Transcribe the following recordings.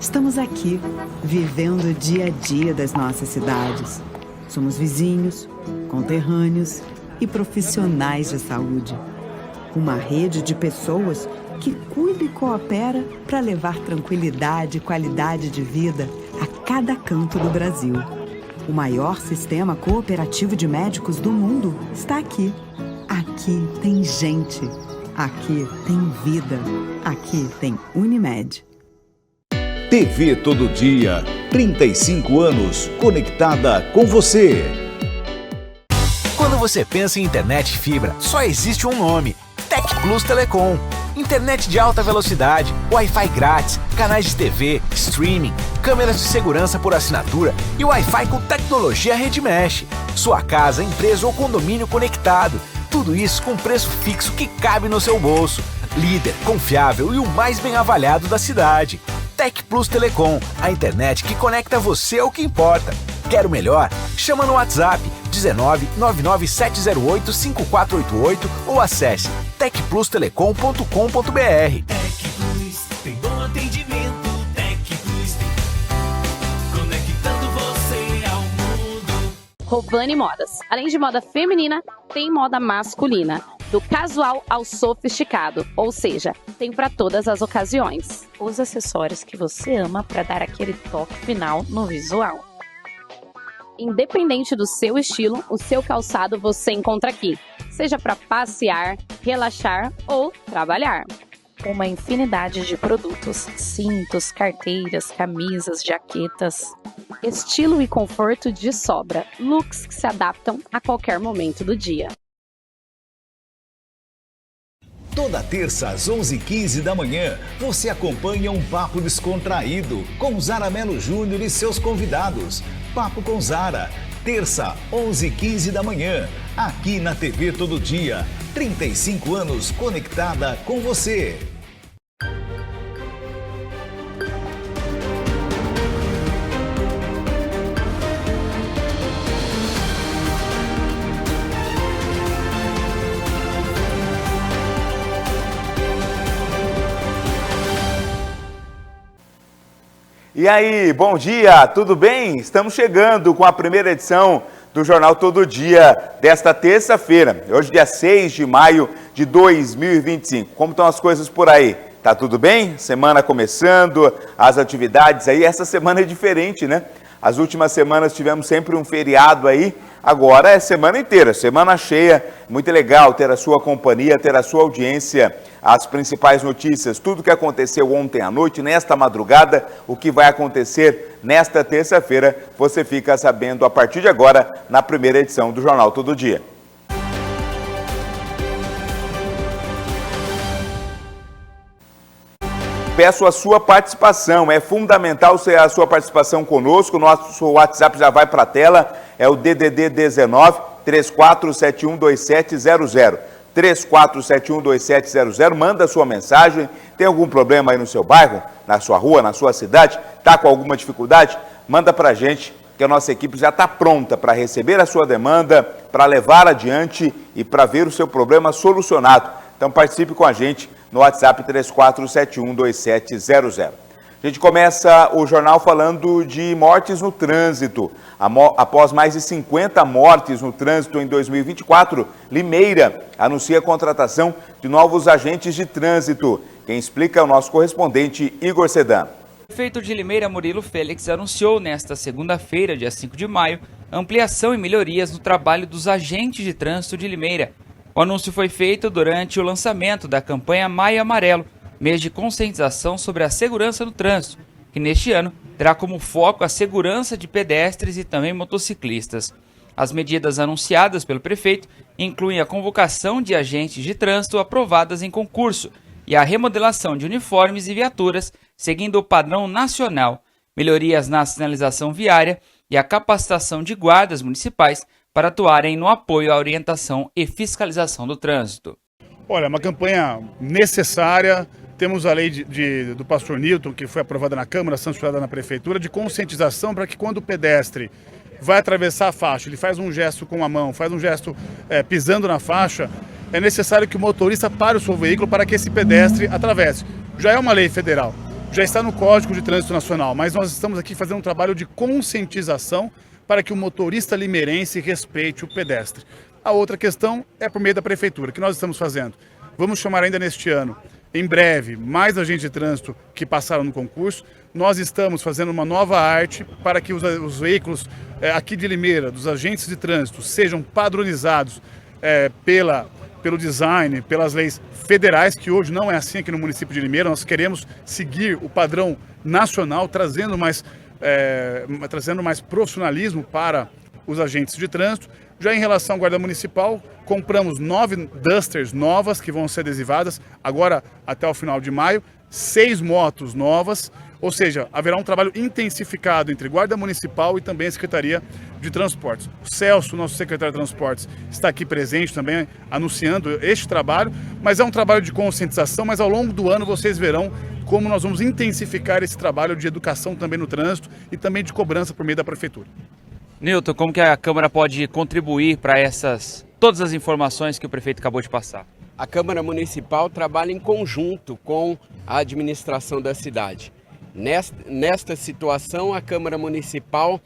Estamos aqui, vivendo o dia a dia das nossas cidades. Somos vizinhos, conterrâneos e profissionais de saúde. Uma rede de pessoas que cuida e coopera para levar tranquilidade e qualidade de vida a cada canto do Brasil. O maior sistema cooperativo de médicos do mundo está aqui. Aqui tem gente. Aqui tem vida. Aqui tem Unimed. TV Todo Dia, 35 anos conectada com você. Quando você pensa em internet fibra, só existe um nome: Tec Plus Telecom. Internet de alta velocidade, Wi-Fi grátis, canais de TV, streaming, câmeras de segurança por assinatura e Wi-Fi com tecnologia Rede Mesh. Sua casa, empresa ou condomínio conectado. Tudo isso com preço fixo que cabe no seu bolso. Líder, confiável e o mais bem avaliado da cidade. Tec Plus Telecom, a internet que conecta você ao que importa. Quer o melhor? Chama no WhatsApp 19 99708 5488 ou acesse tecplustelecom.com.br. Tec Plus tem bom atendimento. Tec Plus tem conectando você ao mundo. Rovani Modas. Além de moda feminina, tem moda masculina. Do casual ao sofisticado, ou seja, tem para todas as ocasiões. Os acessórios que você ama para dar aquele toque final no visual. Independente do seu estilo, o seu calçado você encontra aqui. Seja para passear, relaxar ou trabalhar. Uma infinidade de produtos, cintos, carteiras, camisas, jaquetas. Estilo e conforto de sobra. Looks que se adaptam a qualquer momento do dia. Toda terça às 11h15 da manhã, você acompanha um papo descontraído com Zara Mello Júnior e seus convidados. Papo com Zara, terça, 11h15 da manhã, aqui na TV Todo Dia. 35 anos conectada com você. E aí, bom dia, tudo bem? Estamos chegando com a primeira edição do Jornal Todo Dia desta terça-feira, hoje dia 6 de maio de 2025. Como estão as coisas por aí? Tá tudo bem? Semana começando, as atividades aí, essa semana é diferente, né? As últimas semanas tivemos sempre um feriado aí, agora é semana inteira, semana cheia, muito legal ter a sua companhia, ter a sua audiência, as principais notícias, tudo que aconteceu ontem à noite, nesta madrugada, o que vai acontecer nesta terça-feira, você fica sabendo a partir de agora, na primeira edição do Jornal Todo Dia. Peço a sua participação, é fundamental ser a sua participação conosco, nosso WhatsApp já vai para a tela, é o DDD 19 34712700. 34712700, manda a sua mensagem, tem algum problema aí no seu bairro, na sua rua, na sua cidade, está com alguma dificuldade? Manda para a gente, que a nossa equipe já está pronta para receber a sua demanda, para levar adiante e para ver o seu problema solucionado. Então participe com a gente no WhatsApp 34712700. A gente começa o jornal falando de mortes no trânsito. Após mais de 50 mortes no trânsito em 2024, Limeira anuncia a contratação de novos agentes de trânsito. Quem explica é o nosso correspondente Igor Sedan. O prefeito de Limeira, Murilo Félix, anunciou nesta segunda-feira, dia 5 de maio, ampliação e melhorias no trabalho dos agentes de trânsito de Limeira. O anúncio foi feito durante o lançamento da campanha Maio Amarelo, mês de conscientização sobre a segurança no trânsito, que neste ano terá como foco a segurança de pedestres e também motociclistas. As medidas anunciadas pelo prefeito incluem a convocação de agentes de trânsito aprovadas em concurso e a remodelação de uniformes e viaturas seguindo o padrão nacional, melhorias na sinalização viária e a capacitação de guardas municipais para atuarem no apoio à orientação e fiscalização do trânsito. Olha, uma campanha necessária. Temos a lei do pastor Newton, que foi aprovada na Câmara, sancionada na Prefeitura, de conscientização para que quando o pedestre vai atravessar a faixa, ele faz um gesto com a mão, faz um gesto pisando na faixa, é necessário que o motorista pare o seu veículo para que esse pedestre atravesse. Já é uma lei federal. já está no Código de Trânsito Nacional, mas nós estamos aqui fazendo um trabalho de conscientização para que o motorista limeirense respeite o pedestre. A outra questão é por meio da Prefeitura, que nós estamos fazendo. Vamos chamar ainda neste ano, em breve, mais agentes de trânsito que passaram no concurso. Nós estamos fazendo uma nova arte para que os veículos aqui de Limeira, dos agentes de trânsito, sejam padronizados pelo design, pelas leis federais, que hoje não é assim aqui no município de Limeira. Nós queremos seguir o padrão nacional, trazendo mais profissionalismo para os agentes de trânsito. Já em relação à Guarda Municipal, compramos 9 Dusters novas que vão ser adesivadas agora até o final de maio, 6 motos novas, ou seja, haverá um trabalho intensificado entre Guarda Municipal e também a Secretaria de Transportes. O Celso, nosso secretário de Transportes, está aqui presente também anunciando este trabalho, mas é um trabalho de conscientização, mas ao longo do ano vocês verão como nós vamos intensificar esse trabalho de educação também no trânsito e também de cobrança por meio da Prefeitura. Nilton, como que a Câmara pode contribuir para todas as informações que o prefeito acabou de passar? A Câmara Municipal trabalha em conjunto com a administração da cidade. Nesta situação, a Câmara Municipal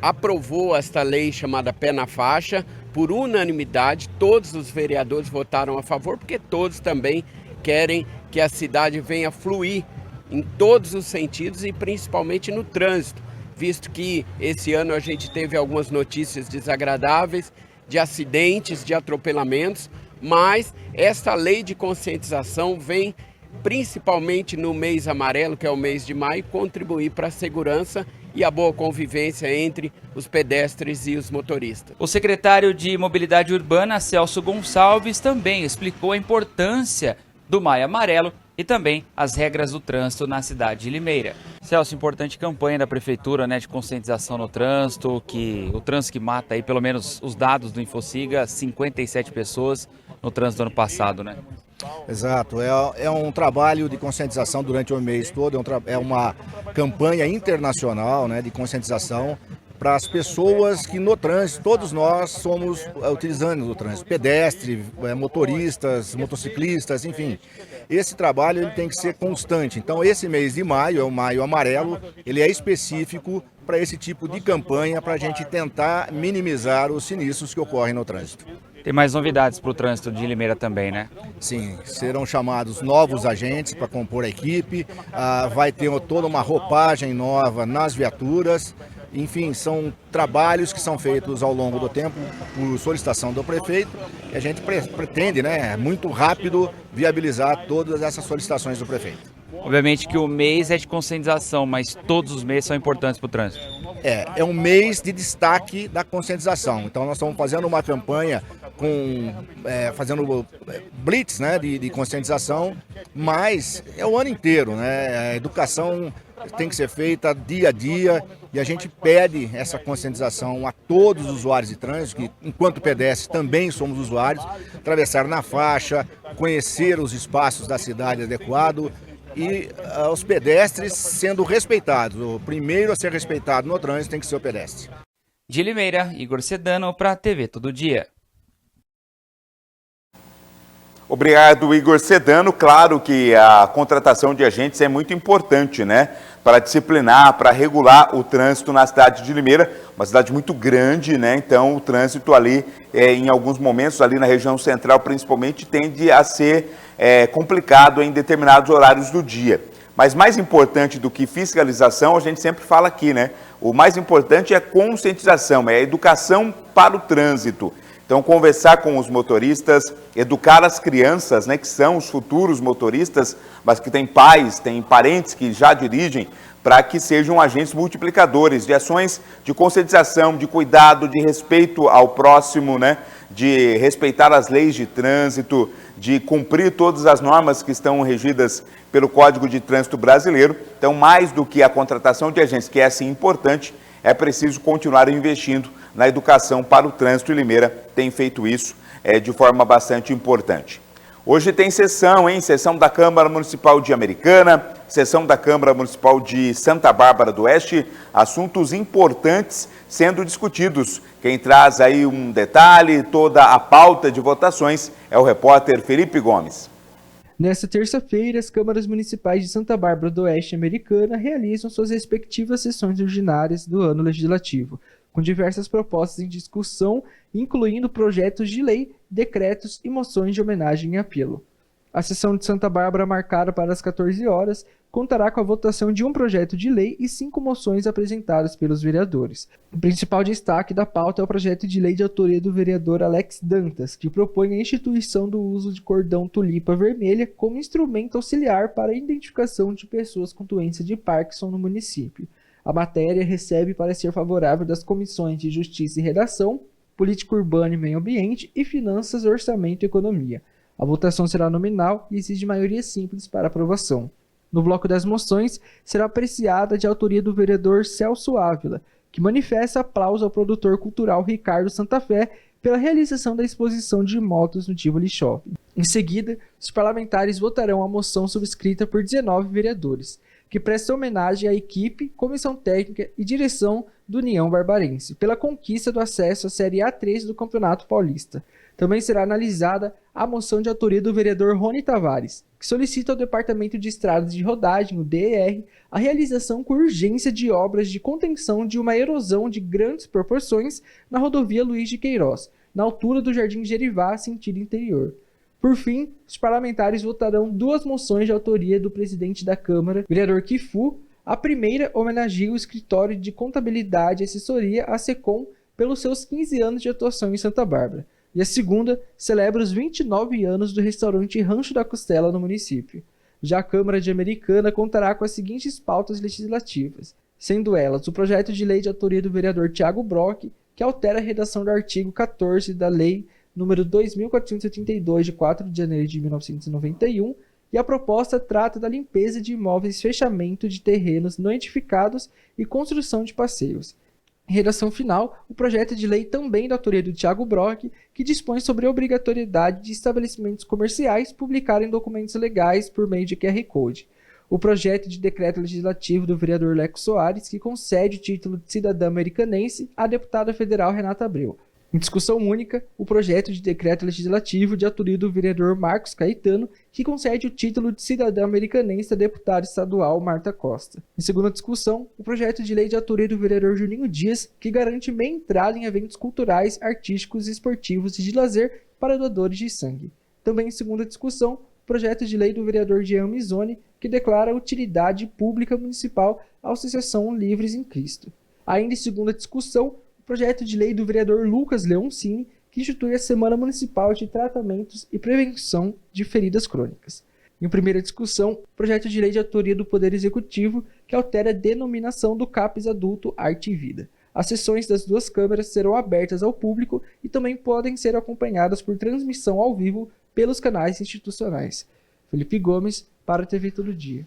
aprovou esta lei chamada Pé na Faixa por unanimidade. Todos os vereadores votaram a favor, porque todos também querem que a cidade venha fluir em todos os sentidos e principalmente no trânsito, visto que esse ano a gente teve algumas notícias desagradáveis de acidentes, de atropelamentos, mas esta lei de conscientização vem principalmente no mês amarelo, que é o mês de maio, contribuir para a segurança e a boa convivência entre os pedestres e os motoristas. O secretário de Mobilidade Urbana, Celso Gonçalves, também explicou a importância do Maio Amarelo e também as regras do trânsito na cidade de Limeira. Celso, importante campanha da Prefeitura, né, de conscientização no trânsito, o trânsito que mata aí, pelo menos os dados do Infociga, 57 pessoas no trânsito do ano passado, né? Exato, é um trabalho de conscientização durante o mês todo, é uma campanha internacional, né, de conscientização para as pessoas que no trânsito, todos nós somos utilizando o trânsito, pedestres, motoristas, motociclistas, enfim. Esse trabalho ele tem que ser constante, então esse mês de maio, é o Maio Amarelo, ele é específico para esse tipo de campanha, para a gente tentar minimizar os sinistros que ocorrem no trânsito. Tem mais novidades para o trânsito de Limeira também, né? Sim, serão chamados novos agentes para compor a equipe, vai ter toda uma roupagem nova nas viaturas. Enfim, são trabalhos que são feitos ao longo do tempo por solicitação do prefeito e a gente pretende, né, muito rápido viabilizar todas essas solicitações do prefeito. Obviamente que o mês é de conscientização, mas todos os meses são importantes para o trânsito. É um mês de destaque da conscientização. Então nós estamos fazendo uma campanha fazendo blitz, né, de conscientização, mas é o ano inteiro, né? A educação tem que ser feita dia a dia e a gente pede essa conscientização a todos os usuários de trânsito, que enquanto pedestres também somos usuários, atravessar na faixa, conhecer os espaços da cidade adequado e os pedestres sendo respeitados. O primeiro a ser respeitado no trânsito tem que ser o pedestre. De Limeira, Igor Sedano para a TV Todo Dia. Obrigado, Igor Sedano. Claro que a contratação de agentes é muito importante, né? Para disciplinar, para regular o trânsito na cidade de Limeira, uma cidade muito grande, né? Então o trânsito ali, em alguns momentos, ali na região central principalmente, tende a ser complicado em determinados horários do dia. Mas mais importante do que fiscalização, a gente sempre fala aqui, né? O mais importante é a conscientização, é a educação para o trânsito. Então, conversar com os motoristas, educar as crianças, né, que são os futuros motoristas, mas que têm pais, têm parentes que já dirigem, para que sejam agentes multiplicadores de ações de conscientização, de cuidado, de respeito ao próximo, né, de respeitar as leis de trânsito, de cumprir todas as normas que estão regidas pelo Código de Trânsito Brasileiro. Então, mais do que a contratação de agentes, que é assim importante, é preciso continuar investindo na educação para o trânsito, e Limeira tem feito isso de forma bastante importante. Hoje tem sessão, hein? Sessão da Câmara Municipal de Americana, sessão da Câmara Municipal de Santa Bárbara do Oeste, assuntos importantes sendo discutidos. Quem traz aí um detalhe, toda a pauta de votações, é o repórter Felipe Gomes. Nesta terça-feira, as câmaras municipais de Santa Bárbara do Oeste e Americana realizam suas respectivas sessões ordinárias do ano legislativo, com diversas propostas em discussão, incluindo projetos de lei, decretos e moções de homenagem e apelo. A sessão de Santa Bárbara, marcada para as 14 horas, contará com a votação de um projeto de lei e 5 moções apresentadas pelos vereadores. O principal destaque da pauta é o projeto de lei de autoria do vereador Alex Dantas, que propõe a instituição do uso de cordão tulipa vermelha como instrumento auxiliar para a identificação de pessoas com doença de Parkinson no município. A matéria recebe parecer favorável das comissões de Justiça e Redação, Política Urbana e Meio Ambiente e Finanças, Orçamento e Economia. A votação será nominal e exige maioria simples para aprovação. No bloco das moções, será apreciada de autoria do vereador Celso Ávila, que manifesta aplauso ao produtor cultural Ricardo Santa Fé pela realização da exposição de motos no Tivoli Shopping. Em seguida, os parlamentares votarão a moção subscrita por 19 vereadores, que presta homenagem à equipe, comissão técnica e direção do União Barbarense, pela conquista do acesso à Série A3 do Campeonato Paulista. Também será analisada a moção de autoria do vereador Rony Tavares, que solicita ao Departamento de Estradas de Rodagem, o DER, a realização com urgência de obras de contenção de uma erosão de grandes proporções na rodovia Luiz de Queiroz, na altura do Jardim Gerivá, sentido interior. Por fim, os parlamentares votarão 2 moções de autoria do presidente da Câmara, vereador Kifu. A primeira homenageia o Escritório de Contabilidade e Assessoria, a SECOM, pelos seus 15 anos de atuação em Santa Bárbara. E a segunda celebra os 29 anos do restaurante Rancho da Costela no município. Já a Câmara de Americana contará com as seguintes pautas legislativas, sendo elas o projeto de lei de autoria do vereador Thiago Brock, que altera a redação do artigo 14 da Lei número 2.482, de 4 de janeiro de 1991, e a proposta trata da limpeza de imóveis, fechamento de terrenos não edificados e construção de passeios. Em redação final, o projeto de lei também da autoria do Thiago Brock, que dispõe sobre a obrigatoriedade de estabelecimentos comerciais publicarem documentos legais por meio de QR Code. O projeto de decreto legislativo do vereador Leco Soares, que concede o título de cidadã americanense à deputada federal Renata Abreu. Em discussão única, o projeto de decreto legislativo de autoria do vereador Marcos Caetano, que concede o título de cidadã americanense à deputada estadual Marta Costa. Em segunda discussão, o projeto de lei de autoria do vereador Juninho Dias, que garante meia entrada em eventos culturais, artísticos, esportivos e de lazer para doadores de sangue. Também em segunda discussão, o projeto de lei do vereador Jean Mizoni, que declara a utilidade pública municipal à Associação Livres em Cristo. Ainda em segunda discussão, projeto de lei do vereador Lucas Leoncini, que institui a Semana Municipal de Tratamentos e Prevenção de Feridas Crônicas. Em primeira discussão, projeto de lei de autoria do Poder Executivo, que altera a denominação do CAPES Adulto Arte e Vida. As sessões das 2 câmaras serão abertas ao público e também podem ser acompanhadas por transmissão ao vivo pelos canais institucionais. Felipe Gomes, para a TV Todo Dia.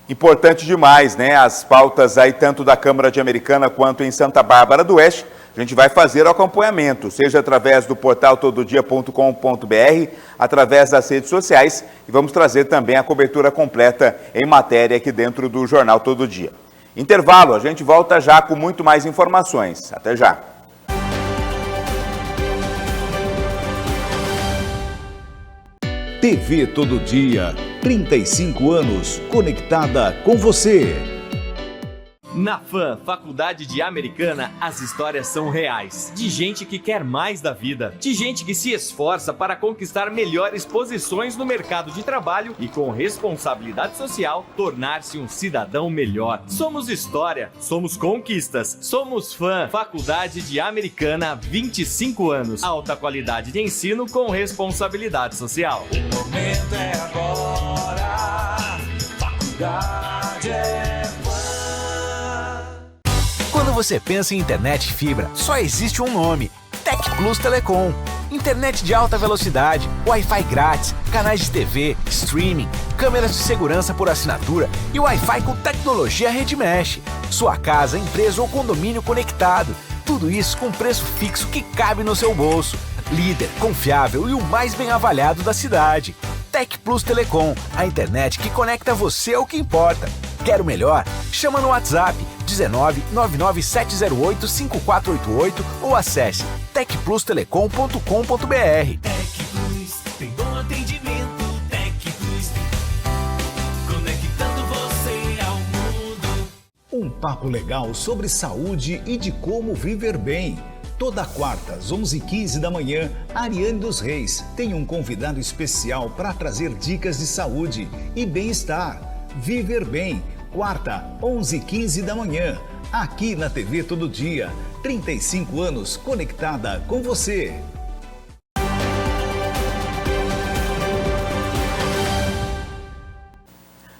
Importante demais, né? As pautas aí, tanto da Câmara de Americana quanto em Santa Bárbara do Oeste. A gente vai fazer o acompanhamento, seja através do portal tododia.com.br, através das redes sociais, e vamos trazer também a cobertura completa em matéria aqui dentro do Jornal Todo Dia. Intervalo, a gente volta já com muito mais informações. Até já. TV Todo Dia, 35 anos conectada com você. Na FAM, Faculdade de Americana, as histórias são reais. De gente que quer mais da vida. De gente que se esforça para conquistar melhores posições no mercado de trabalho e, com responsabilidade social, tornar-se um cidadão melhor. Somos história, somos conquistas, somos FAM. Faculdade de Americana, 25 anos. Alta qualidade de ensino com responsabilidade social. O momento é agora. Faculdade é Quando você pensa em internet fibra, só existe um nome: Tec Plus Telecom. Internet de alta velocidade, Wi-Fi grátis, canais de TV, streaming, câmeras de segurança por assinatura e Wi-Fi com tecnologia Rede Mesh. Sua casa, empresa ou condomínio conectado. Tudo isso com preço fixo que cabe no seu bolso. Líder, confiável e o mais bem avaliado da cidade. Tec Plus Telecom, a internet que conecta você ao que importa. Quer o melhor? Chama no WhatsApp 19 99708 5488 ou acesse tecplustelecom.com.br. Tec Plus tem bom atendimento. papo legal sobre saúde e de como viver bem. Toda quarta, às 11h15 da manhã, Ariane dos Reis tem um convidado especial para trazer dicas de saúde e bem-estar. Viver Bem, quarta, 11h15 da manhã, aqui na TV Todo Dia. 35 anos conectada com você.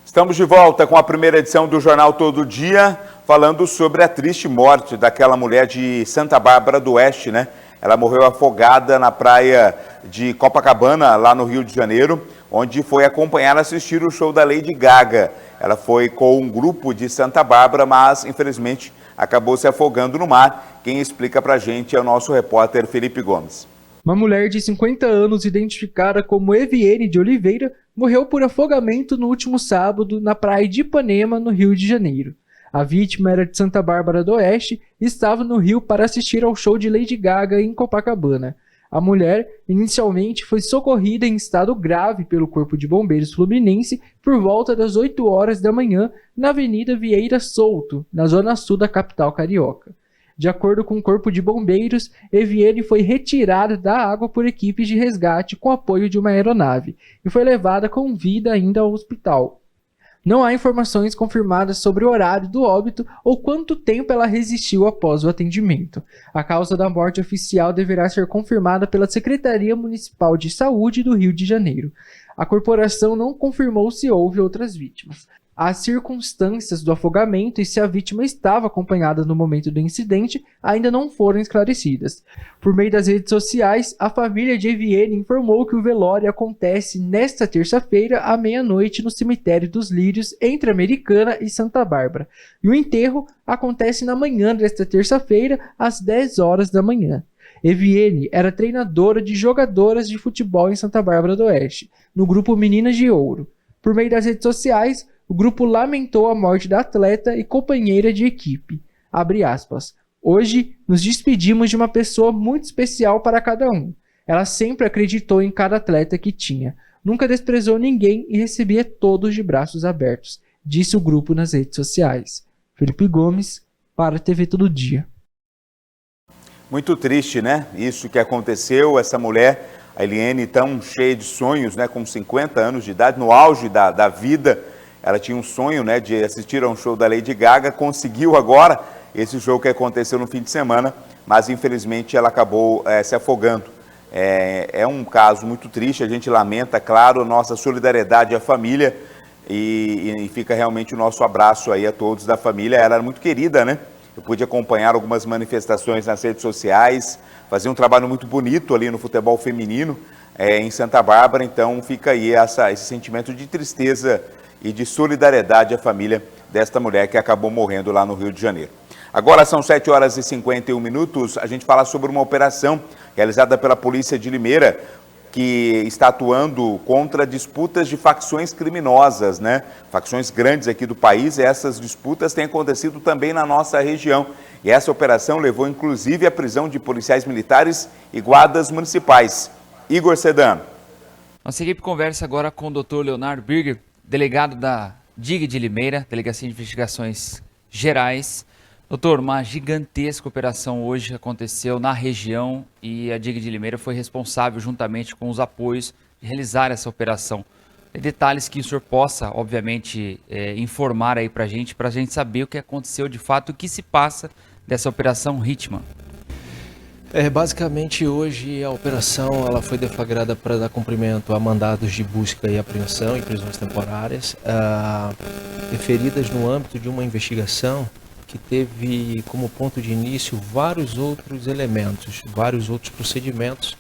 Estamos de volta com a primeira edição do Jornal Todo Dia, falando sobre a triste morte daquela mulher de Santa Bárbara do Oeste, né? Ela morreu afogada na praia de Copacabana, lá no Rio de Janeiro, onde foi acompanhar e assistir o show da Lady Gaga. Ela foi com um grupo de Santa Bárbara, mas infelizmente acabou se afogando no mar. Quem explica pra gente é o nosso repórter Felipe Gomes. Uma mulher de 50 anos, identificada como Eviene de Oliveira, morreu por afogamento no último sábado na praia de Ipanema, no Rio de Janeiro. A vítima era de Santa Bárbara do Oeste e estava no Rio para assistir ao show de Lady Gaga em Copacabana. A mulher, inicialmente, foi socorrida em estado grave pelo Corpo de Bombeiros Fluminense por volta das 8 horas da manhã na Avenida Vieira Souto, na zona sul da capital carioca. De acordo com o Corpo de Bombeiros, Eviene foi retirada da água por equipes de resgate com apoio de uma aeronave e foi levada com vida ainda ao hospital. Não há informações confirmadas sobre o horário do óbito ou quanto tempo ela resistiu após o atendimento. A causa da morte oficial deverá ser confirmada pela Secretaria Municipal de Saúde do Rio de Janeiro. A corporação não confirmou se houve outras vítimas. As circunstâncias do afogamento e se a vítima estava acompanhada no momento do incidente ainda não foram esclarecidas. Por meio das redes sociais, a família de Eviene informou que o velório acontece nesta terça-feira à meia-noite no Cemitério dos Lírios, entre Americana e Santa Bárbara. E o enterro acontece na manhã desta terça-feira, às 10 horas da manhã. Eviene era treinadora de jogadoras de futebol em Santa Bárbara do Oeste, no grupo Meninas de Ouro. Por meio das redes sociais, o grupo lamentou a morte da atleta e companheira de equipe. Abre aspas. Hoje, nos despedimos de uma pessoa muito especial para cada um. Ela sempre acreditou em cada atleta que tinha. Nunca desprezou ninguém e recebia todos de braços abertos, disse o grupo nas redes sociais. Felipe Gomes, para a TV Todo Dia. Muito triste, né? Isso que aconteceu, essa mulher, a Eliane, tão cheia de sonhos, né? Com 50 anos de idade, no auge da vida. Ela tinha um sonho, né, de assistir a um show da Lady Gaga, conseguiu agora esse show que aconteceu no fim de semana, mas infelizmente ela acabou se afogando. É um caso muito triste, a gente lamenta, claro, nossa solidariedade à família e fica realmente o nosso abraço aí a todos da família. Ela era muito querida, né? Eu pude acompanhar algumas manifestações nas redes sociais, fazia um trabalho muito bonito ali no futebol feminino em Santa Bárbara, então fica aí esse sentimento de tristeza e de solidariedade à família desta mulher que acabou morrendo lá no Rio de Janeiro. Agora são 7 horas e 51 minutos, a gente fala sobre uma operação realizada pela Polícia de Limeira, que está atuando contra disputas de facções criminosas, né? Facções grandes aqui do país, essas disputas têm acontecido também na nossa região. E essa operação levou inclusive à prisão de policiais militares e guardas municipais. Igor Sedano. Nossa equipe conversa agora com o Dr. Leonardo Birger, delegado da DIG de Limeira, Delegacia de Investigações Gerais. Doutor, uma gigantesca operação hoje aconteceu na região e a DIG de Limeira foi responsável, juntamente com os apoios, de realizar essa operação. Tem detalhes que o senhor possa, obviamente, informar aí para a gente saber o que aconteceu de fato, o que se passa dessa operação Hitman. Basicamente, hoje a operação ela foi deflagrada para dar cumprimento a mandados de busca e apreensão e prisões temporárias, referidas no âmbito de uma investigação que teve como ponto de início vários outros elementos, vários outros procedimentos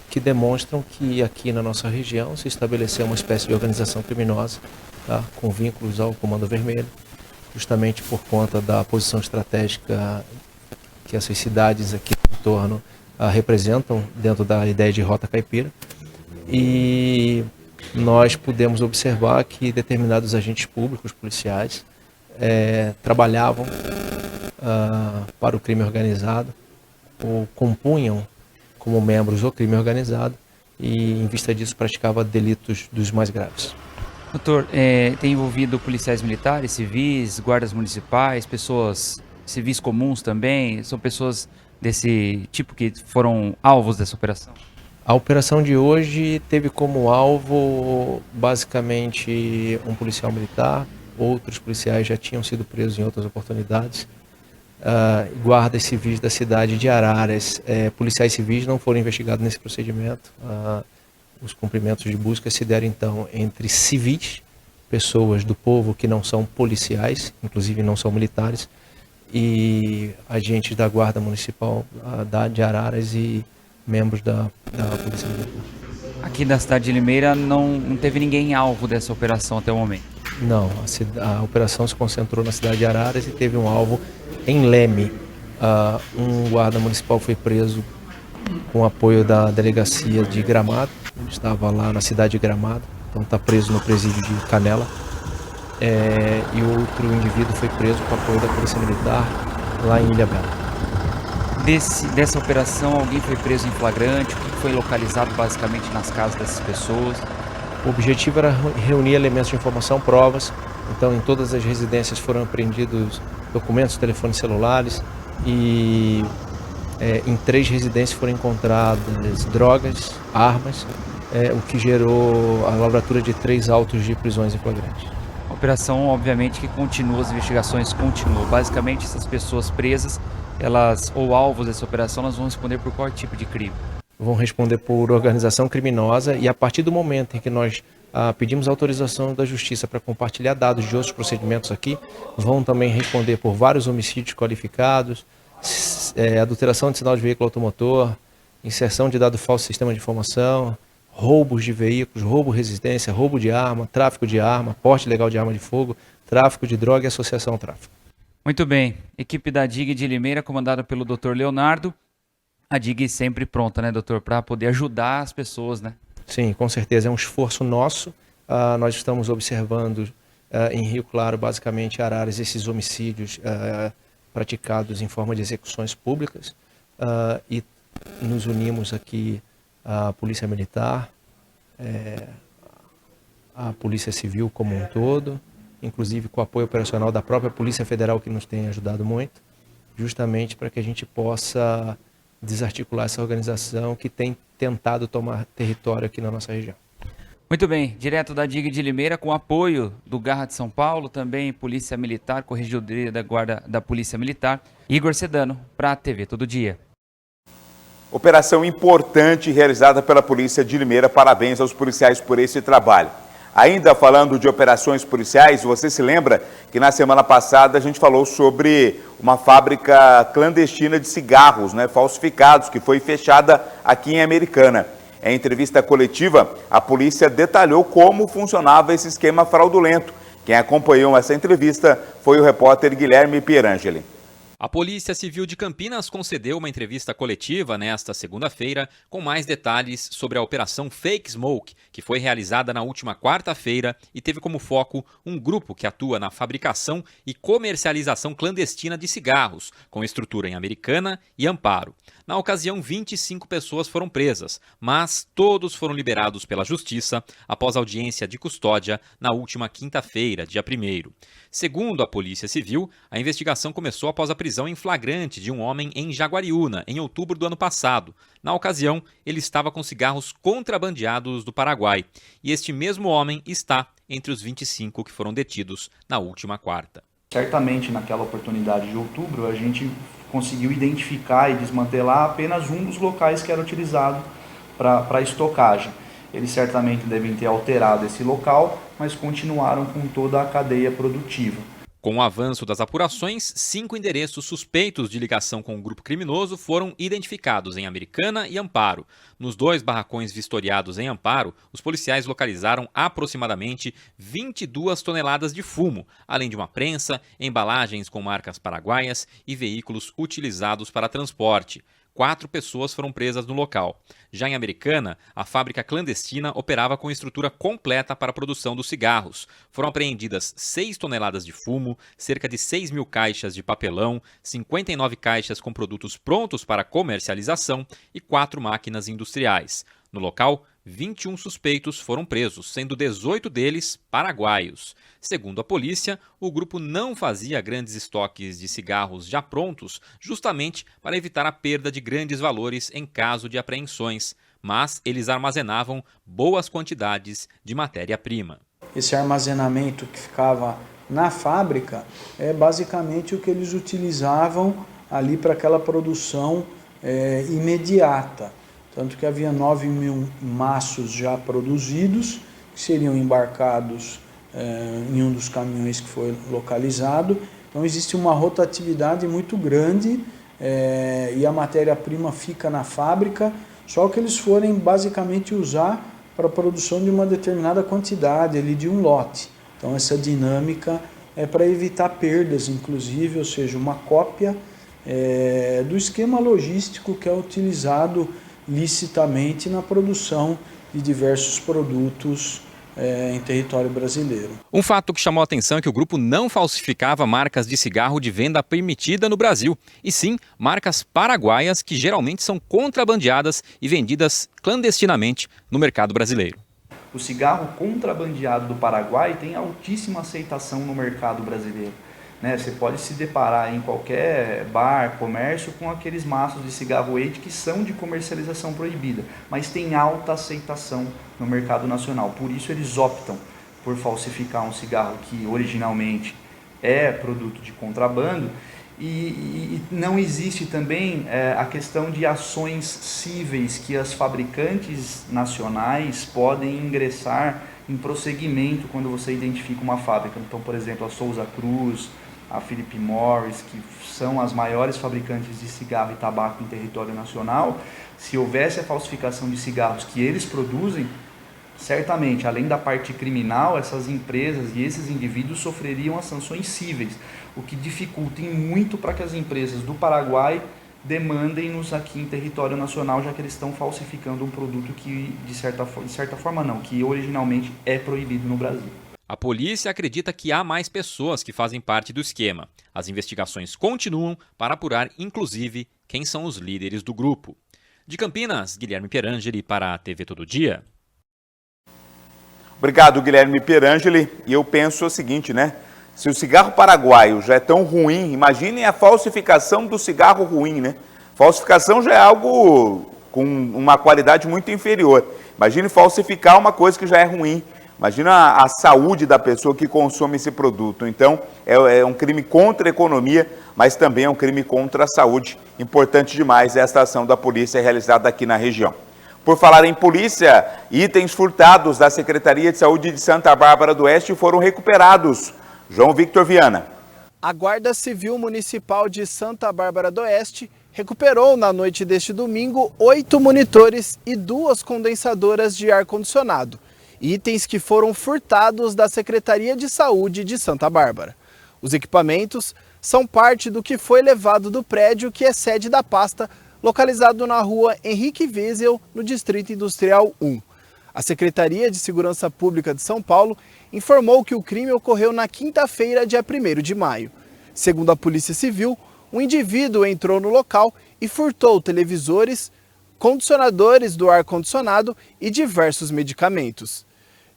que demonstram que aqui na nossa região se estabeleceu uma espécie de organização criminosa, tá, com vínculos ao Comando Vermelho, justamente por conta da posição estratégica que essas cidades aqui no entorno representam dentro da ideia de Rota Caipira. E nós pudemos observar que determinados agentes públicos, policiais, trabalhavam para o crime organizado ou compunham como membros o crime organizado e, em vista disso, praticava delitos dos mais graves. Doutor, tem envolvido policiais militares, civis, guardas municipais, pessoas civis comuns também? São pessoas desse tipo que foram alvos dessa operação? A operação de hoje teve como alvo basicamente um policial militar, outros policiais já tinham sido presos em outras oportunidades, guardas civis da cidade de Araras, policiais civis não foram investigados nesse procedimento. Os cumprimentos de busca se deram então entre civis, pessoas do povo que não são policiais, inclusive não são militares, e agentes da Guarda Municipal de Araras e membros da Polícia Militar. Aqui da cidade de Limeira não teve ninguém alvo dessa operação até o momento? Não, a operação se concentrou na cidade de Araras e teve um alvo em Leme. Um guarda municipal foi preso com apoio da delegacia de Gramado. Ele estava lá na cidade de Gramado, então está preso no presídio de Canela. E outro indivíduo foi preso com apoio da Polícia Militar lá em Ilhabela. Dessa operação, alguém foi preso em flagrante? O que foi localizado basicamente nas casas dessas pessoas? O objetivo era reunir elementos de informação, provas. Então, em todas as residências foram apreendidos documentos, telefones celulares e em 3 residências foram encontradas drogas, armas, o que gerou a lavratura de 3 autos de prisões em flagrante. A operação, obviamente, que continua, as investigações continuam. Basicamente, essas pessoas presas, elas, ou alvos dessa operação, elas vão responder por qual tipo de crime? Vão responder por organização criminosa e a partir do momento em que nós pedimos autorização da Justiça para compartilhar dados de outros procedimentos aqui, vão também responder por vários homicídios qualificados, adulteração de sinal de veículo automotor, inserção de dado falso no sistema de informação, roubos de veículos, roubo de residência, roubo de arma, tráfico de arma, porte ilegal de arma de fogo, tráfico de droga e associação ao tráfico. Muito bem. Equipe da DIG de Limeira, comandada pelo Dr. Leonardo. A DIG sempre pronta, né, doutor, para poder ajudar as pessoas, né? Sim, com certeza. É um esforço nosso. Nós estamos observando em Rio Claro, basicamente, Araras, esses homicídios praticados em forma de execuções públicas e nos unimos aqui à Polícia Militar, à Polícia Civil como um todo, inclusive com o apoio operacional da própria Polícia Federal, que nos tem ajudado muito, justamente para que a gente possa desarticular essa organização que tem tentado tomar território aqui na nossa região. Muito bem, direto da DIG de Limeira, com apoio do Garra de São Paulo, também Polícia Militar, Corregedoria da Guarda da Polícia Militar, Igor Sedano, para a TV Todo Dia. Operação importante realizada pela Polícia de Limeira, parabéns aos policiais por esse trabalho. Ainda falando de operações policiais, você se lembra que na semana passada a gente falou sobre uma fábrica clandestina de cigarros, falsificados, que foi fechada aqui em Americana. Em entrevista coletiva, a polícia detalhou como funcionava esse esquema fraudulento. Quem acompanhou essa entrevista foi o repórter Guilherme Pierangeli. A Polícia Civil de Campinas concedeu uma entrevista coletiva nesta segunda-feira com mais detalhes sobre a Operação Fake Smoke, que foi realizada na última quarta-feira e teve como foco um grupo que atua na fabricação e comercialização clandestina de cigarros, com estrutura em Americana e Amparo. Na ocasião, 25 pessoas foram presas, mas todos foram liberados pela Justiça após audiência de custódia na última quinta-feira, dia 1º. Segundo a Polícia Civil, a investigação começou após a prisão em flagrante de um homem em Jaguariúna, em outubro do ano passado. Na ocasião, ele estava com cigarros contrabandeados do Paraguai, e este mesmo homem está entre os 25 que foram detidos na última quarta. Certamente, naquela oportunidade de outubro, a gente conseguiu identificar e desmantelar apenas um dos locais que era utilizado para estocagem. Eles certamente devem ter alterado esse local, mas continuaram com toda a cadeia produtiva. Com o avanço das apurações, 5 endereços suspeitos de ligação com o grupo criminoso foram identificados em Americana e Amparo. Nos 2 barracões vistoriados em Amparo, os policiais localizaram aproximadamente 22 toneladas de fumo, além de uma prensa, embalagens com marcas paraguaias e veículos utilizados para transporte. 4 pessoas foram presas no local. Já em Americana, a fábrica clandestina operava com estrutura completa para a produção dos cigarros. Foram apreendidas 6 toneladas de fumo, cerca de 6 mil caixas de papelão, 59 caixas com produtos prontos para comercialização e 4 máquinas industriais. No local, 21 suspeitos foram presos, sendo 18 deles paraguaios. Segundo a polícia, o grupo não fazia grandes estoques de cigarros já prontos, justamente para evitar a perda de grandes valores em caso de apreensões, mas eles armazenavam boas quantidades de matéria-prima. Esse armazenamento que ficava na fábrica é basicamente o que eles utilizavam ali para aquela produção imediata. Tanto que havia 9.000 maços já produzidos, que seriam embarcados em um dos caminhões que foi localizado. Então existe uma rotatividade muito grande e a matéria-prima fica na fábrica, só que eles forem basicamente usar para a produção de uma determinada quantidade ali de um lote. Então essa dinâmica é para evitar perdas, inclusive, ou seja, uma cópia do esquema logístico que é utilizado licitamente na produção de diversos produtos em território brasileiro. Um fato que chamou a atenção é que o grupo não falsificava marcas de cigarro de venda permitida no Brasil, e sim marcas paraguaias que geralmente são contrabandeadas e vendidas clandestinamente no mercado brasileiro. O cigarro contrabandeado do Paraguai tem altíssima aceitação no mercado brasileiro. Você pode se deparar em qualquer bar, comércio, com aqueles maços de cigarro Eide que são de comercialização proibida, mas tem alta aceitação no mercado nacional. Por isso eles optam por falsificar um cigarro que originalmente é produto de contrabando e não existe também a questão de ações cíveis que as fabricantes nacionais podem ingressar em prosseguimento quando você identifica uma fábrica. Então, por exemplo, a Souza Cruz, a Philip Morris, que são as maiores fabricantes de cigarro e tabaco em território nacional, se houvesse a falsificação de cigarros que eles produzem, certamente, além da parte criminal, essas empresas e esses indivíduos sofreriam as sanções cíveis, o que dificulta muito para que as empresas do Paraguai demandem-nos aqui em território nacional, já que eles estão falsificando um produto que, de certa forma não, que originalmente é proibido no Brasil. A polícia acredita que há mais pessoas que fazem parte do esquema. As investigações continuam para apurar, inclusive, quem são os líderes do grupo. De Campinas, Guilherme Perangeli para a TV Todo Dia. Obrigado, Guilherme Perangeli. E eu penso o seguinte, né? Se o cigarro paraguaio já é tão ruim, imaginem a falsificação do cigarro ruim, né? Falsificação já é algo com uma qualidade muito inferior. Imagine falsificar uma coisa que já é ruim. Imagina a saúde da pessoa que consome esse produto. Então, é um crime contra a economia, mas também é um crime contra a saúde. Importante demais esta ação da polícia realizada aqui na região. Por falar em polícia, itens furtados da Secretaria de Saúde de Santa Bárbara do Oeste foram recuperados. João Victor Viana. A Guarda Civil Municipal de Santa Bárbara do Oeste recuperou na noite deste domingo 8 monitores e 2 condensadoras de ar-condicionado. Itens que foram furtados da Secretaria de Saúde de Santa Bárbara. Os equipamentos são parte do que foi levado do prédio que é sede da pasta, localizado na rua Henrique Wiesel, no Distrito Industrial 1. A Secretaria de Segurança Pública de São Paulo informou que o crime ocorreu na quinta-feira, dia 1º de maio. Segundo a Polícia Civil, um indivíduo entrou no local e furtou televisores, condicionadores do ar-condicionado e diversos medicamentos.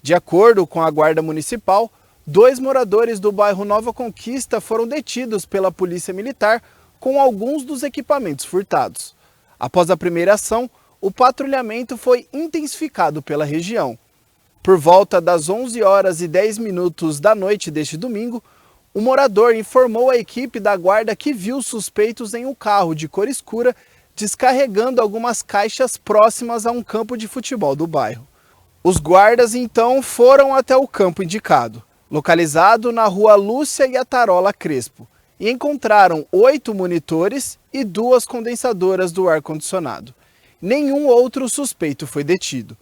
De acordo com a Guarda Municipal, 2 moradores do bairro Nova Conquista foram detidos pela Polícia Militar com alguns dos equipamentos furtados. Após a primeira ação, o patrulhamento foi intensificado pela região. Por volta das 11h10 da noite deste domingo, o morador informou à equipe da guarda que viu suspeitos em um carro de cor escura descarregando algumas caixas próximas a um campo de futebol do bairro. Os guardas então foram até o campo indicado, localizado na rua Lúcia e Atarola Crespo, e encontraram 8 monitores e 2 condensadoras do ar-condicionado. Nenhum outro suspeito foi detido.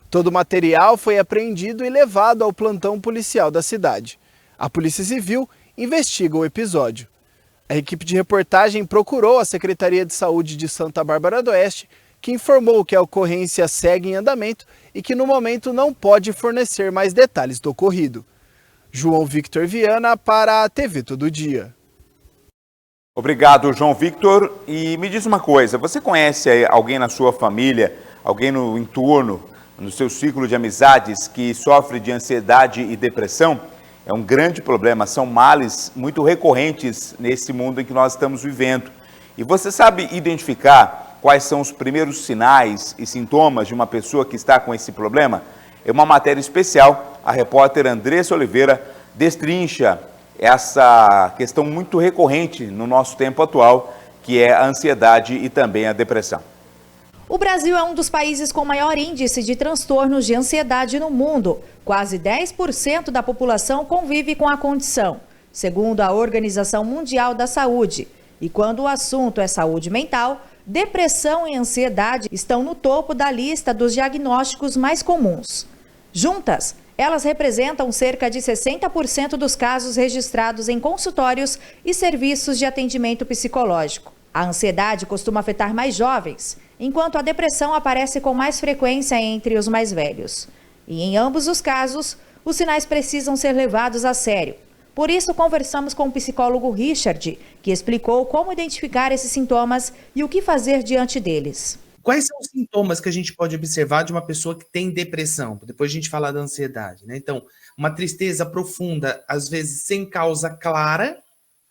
Todo o material foi apreendido e levado ao plantão policial da cidade. A Polícia Civil investiga o episódio. A equipe de reportagem procurou a Secretaria de Saúde de Santa Bárbara do Oeste, que informou que a ocorrência segue em andamento e que no momento não pode fornecer mais detalhes do ocorrido. João Victor Viana para a TV Todo Dia. Obrigado, João Victor. E me diz uma coisa, você conhece alguém na sua família, alguém no entorno no seu ciclo de amizades que sofre de ansiedade e depressão? É um grande problema, são males muito recorrentes nesse mundo em que nós estamos vivendo. E você sabe identificar quais são os primeiros sinais e sintomas de uma pessoa que está com esse problema? É uma matéria especial, a repórter Andressa Oliveira destrincha essa questão muito recorrente no nosso tempo atual, que é a ansiedade e também a depressão. O Brasil é um dos países com maior índice de transtornos de ansiedade no mundo. Quase 10% da população convive com a condição, segundo a Organização Mundial da Saúde. E quando o assunto é saúde mental, depressão e ansiedade estão no topo da lista dos diagnósticos mais comuns. Juntas, elas representam cerca de 60% dos casos registrados em consultórios e serviços de atendimento psicológico. A ansiedade costuma afetar mais jovens, enquanto a depressão aparece com mais frequência entre os mais velhos. E em ambos os casos, os sinais precisam ser levados a sério. Por isso, conversamos com o psicólogo Richard, que explicou como identificar esses sintomas e o que fazer diante deles. Quais são os sintomas que a gente pode observar de uma pessoa que tem depressão? Depois a gente fala da ansiedade, né? Então, uma tristeza profunda, às vezes sem causa clara,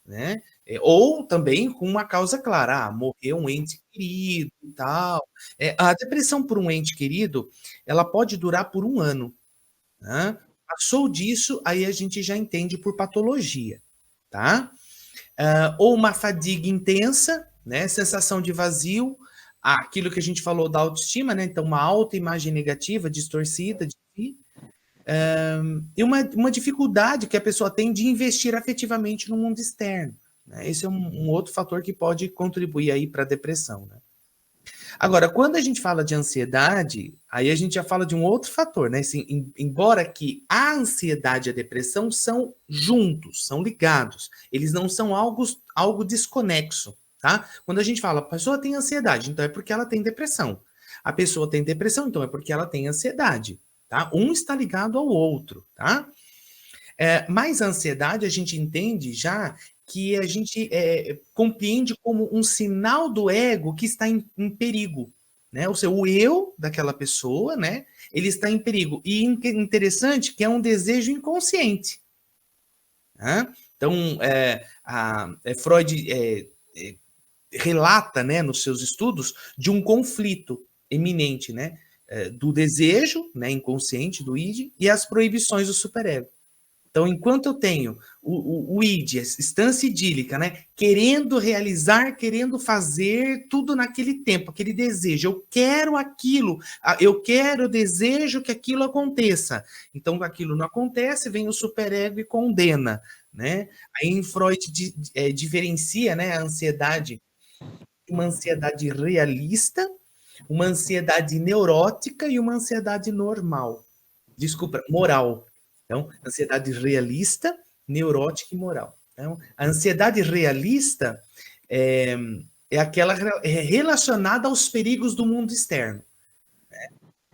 né? Ou também com uma causa clara, morreu um ente querido e tal. A depressão por um ente querido, ela pode durar por 1 ano, né? Passou disso, aí a gente já entende por patologia, tá? Ou uma fadiga intensa, né? Sensação de vazio, aquilo que a gente falou da autoestima, né? Então, uma autoimagem negativa, distorcida de si, e uma dificuldade que a pessoa tem de investir afetivamente no mundo externo, né? Esse é um outro fator que pode contribuir aí para a depressão, né? Agora, quando a gente fala de ansiedade, aí a gente já fala de um outro fator, né? Assim, embora que a ansiedade e a depressão são juntos, são ligados, eles não são algo desconexo, tá? Quando a gente fala, a pessoa tem ansiedade, então é porque ela tem depressão. A pessoa tem depressão, então é porque ela tem ansiedade, tá? Um está ligado ao outro, tá? Mas a ansiedade a gente entende já que a gente compreende como um sinal do ego que está em perigo, né? Ou seja, o eu daquela pessoa, né? Ele está em perigo. E interessante que é um desejo inconsciente, né? Então, Freud relata, né, nos seus estudos, de um conflito eminente, né? Do desejo, né, inconsciente do id e as proibições do superego. Então, enquanto eu tenho o id, a instância idílica, né, querendo realizar, querendo fazer tudo naquele tempo, aquele desejo, eu quero aquilo, eu desejo que aquilo aconteça. Então, aquilo não acontece, vem o superego e condena, né? Aí Freud diferencia, né, a ansiedade, uma ansiedade realista, uma ansiedade neurótica e uma ansiedade moral. Então, ansiedade realista, neurótica e moral. Então, a ansiedade realista é aquela relacionada aos perigos do mundo externo, né?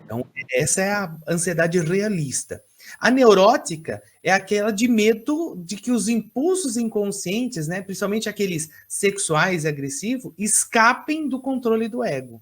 Então, essa é a ansiedade realista. A neurótica é aquela de medo de que os impulsos inconscientes, né, principalmente aqueles sexuais e agressivos, escapem do controle do ego.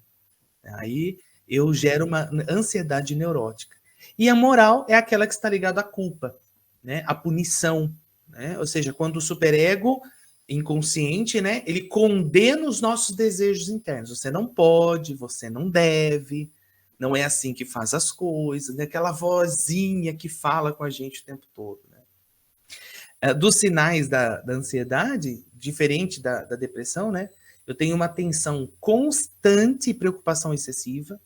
Aí eu gero uma ansiedade neurótica. E a moral é aquela que está ligada à culpa, né? À punição, né? Ou seja, quando o superego inconsciente, né, ele condena os nossos desejos internos. Você não pode, você não deve, não é assim que faz as coisas, né? Aquela vozinha que fala com a gente o tempo todo, né? Dos sinais da ansiedade, diferente da depressão, né? Eu tenho uma tensão constante e preocupação excessiva,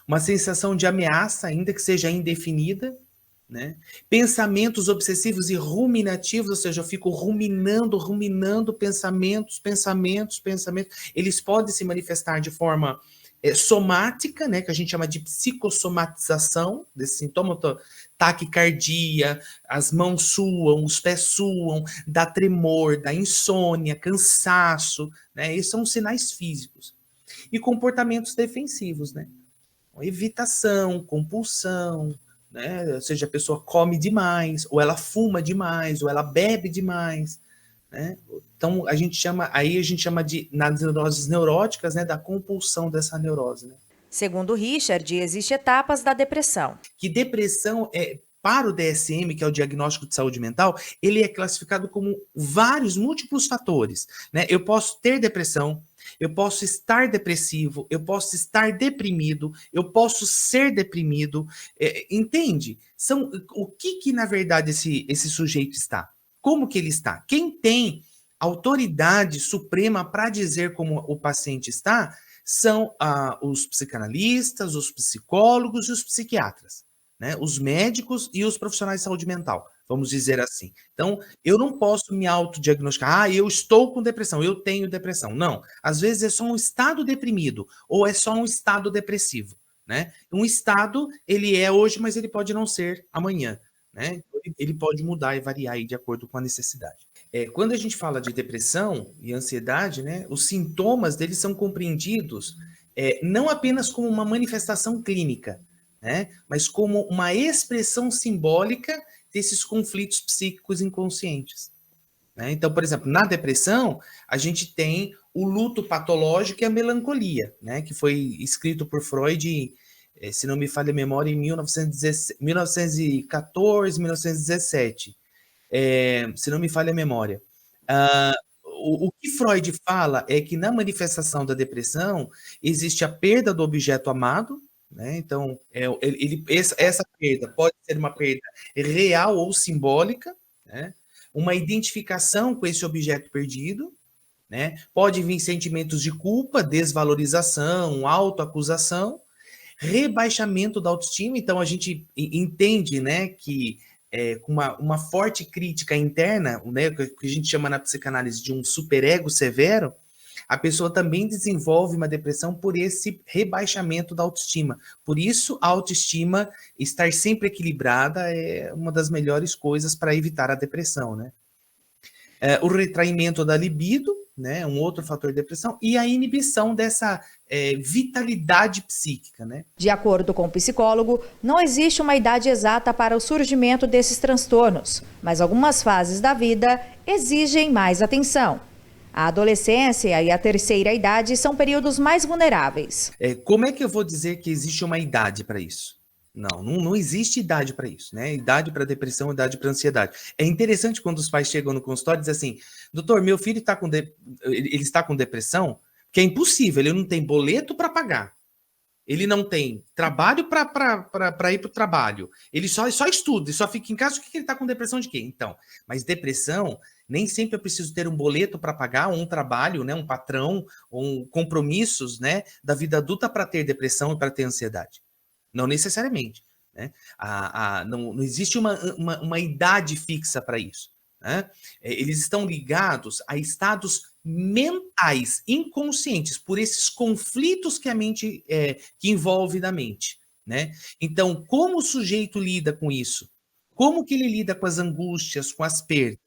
uma sensação de ameaça, ainda que seja indefinida, né? Pensamentos obsessivos e ruminativos, ou seja, eu fico ruminando pensamentos. Eles podem se manifestar de forma somática, né, que a gente chama de psicossomatização desse sintoma, taquicardia, as mãos suam, os pés suam, dá tremor, dá insônia, cansaço, né? Esses são sinais físicos. E comportamentos defensivos, né? Evitação, compulsão, né? Ou seja, a pessoa come demais, ou ela fuma demais, ou ela bebe demais, né? Então, a gente chama de, nas neuroses neuróticas, né, da compulsão dessa neurose, né? Segundo Richard, existem etapas da depressão. Que depressão para o DSM, que é o diagnóstico de saúde mental, ele é classificado como múltiplos fatores, né? Eu posso ter depressão, eu posso estar depressivo, eu posso estar deprimido, eu posso ser deprimido, entende? O que na verdade esse sujeito está? Como que ele está? Quem tem autoridade suprema para dizer como o paciente está são os psicanalistas, os psicólogos e os psiquiatras, né? Os médicos e os profissionais de saúde mental, vamos dizer assim. Então, eu não posso me autodiagnosticar, eu estou com depressão, eu tenho depressão. Não, às vezes é só um estado deprimido, ou é só um estado depressivo, né? Um estado, ele é hoje, mas ele pode não ser amanhã, né? Ele pode mudar e variar aí de acordo com a necessidade. Quando a gente fala de depressão e ansiedade, né, os sintomas deles são compreendidos não apenas como uma manifestação clínica, né, mas como uma expressão simbólica desses conflitos psíquicos inconscientes, né? Então, por exemplo, na depressão, a gente tem o luto patológico e a melancolia, né, que foi escrito por Freud, se não me falha a memória, em 1914, 1917. Se não me falha a memória. O que Freud fala é que na manifestação da depressão existe a perda do objeto amado, né? Então, essa perda pode ser uma perda real ou simbólica, né? Uma identificação com esse objeto perdido, né? Pode vir sentimentos de culpa, desvalorização, autoacusação, rebaixamento da autoestima. Então, a gente entende, né, que com uma forte crítica interna, né, que a gente chama na psicanálise de um superego severo, a pessoa também desenvolve uma depressão por esse rebaixamento da autoestima. Por isso, a autoestima estar sempre equilibrada é uma das melhores coisas para evitar a depressão, né? O retraimento da libido, né, um outro fator de depressão, e a inibição dessa vitalidade psíquica, né? De acordo com o psicólogo, não existe uma idade exata para o surgimento desses transtornos, mas algumas fases da vida exigem mais atenção. A adolescência e a terceira idade são períodos mais vulneráveis. Como é que eu vou dizer que existe uma idade para isso? Não existe idade para isso, né? Idade para depressão, idade para ansiedade. É interessante quando os pais chegam no consultório e dizem assim: doutor, meu filho ele está com depressão, que é impossível, ele não tem boleto para pagar, ele não tem trabalho para ir para o trabalho, ele só estuda, ele só fica em casa. O que ele está com depressão de quê? Então, mas depressão, nem sempre é preciso ter um boleto para pagar, ou um trabalho, né, um patrão, ou compromissos, né, da vida adulta para ter depressão e para ter ansiedade. Não necessariamente, né? Não existe uma idade fixa para isso, né? Eles estão ligados a estados mentais inconscientes por esses conflitos que a mente que envolve na mente, né? Então, como o sujeito lida com isso? Como que ele lida com as angústias, com as perdas?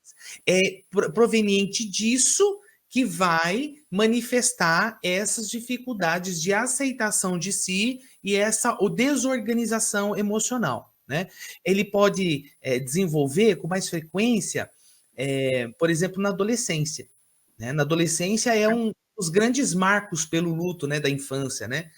É proveniente disso que vai manifestar essas dificuldades de aceitação de si e essa desorganização emocional, né? Ele pode desenvolver com mais frequência, por exemplo, na adolescência, né? Na adolescência é um dos grandes marcos pelo luto, né, da infância, né?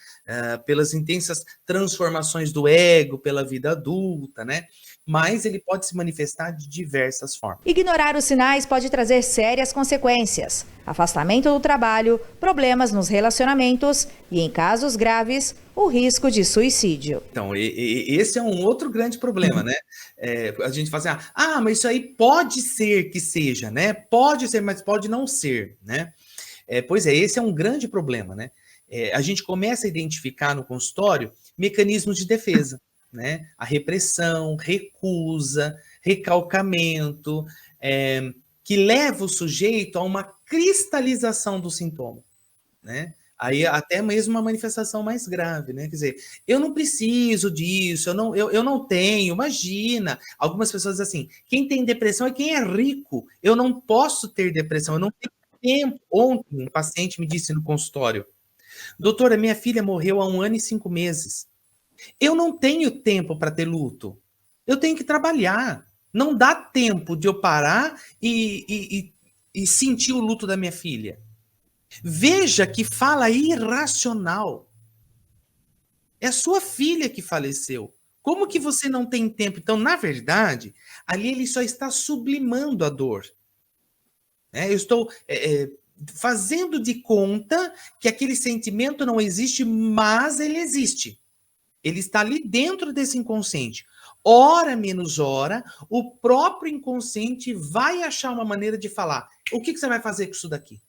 Pelas intensas transformações do ego, pela vida adulta, né? Mas ele pode se manifestar de diversas formas. Ignorar os sinais pode trazer sérias consequências: afastamento do trabalho, problemas nos relacionamentos e, em casos graves, o risco de suicídio. Então, esse é um outro grande problema, né? A gente fala assim, mas isso aí pode ser que seja, né? Pode ser, mas pode não ser, né? Pois é, esse é um grande problema, né? A gente começa a identificar no consultório mecanismos de defesa, né? A repressão, recusa, recalcamento, que leva o sujeito a uma cristalização do sintoma, né? Aí até mesmo uma manifestação mais grave, né? Quer dizer, eu não preciso disso, eu não tenho, imagina. Algumas pessoas dizem assim, quem tem depressão é quem é rico, eu não posso ter depressão, eu não tenho tempo. Ontem um paciente me disse no consultório: doutora, minha filha morreu há 1 ano e 5 meses. Eu não tenho tempo para ter luto. Eu tenho que trabalhar. Não dá tempo de eu parar e sentir o luto da minha filha. Veja que fala irracional. É a sua filha que faleceu. Como que você não tem tempo? Então, na verdade, ali ele só está sublimando a dor. Eu estou fazendo de conta que aquele sentimento não existe, mas ele existe. Ele está ali dentro desse inconsciente. Hora menos hora, o próprio inconsciente vai achar uma maneira de falar: o que você vai fazer com isso daqui?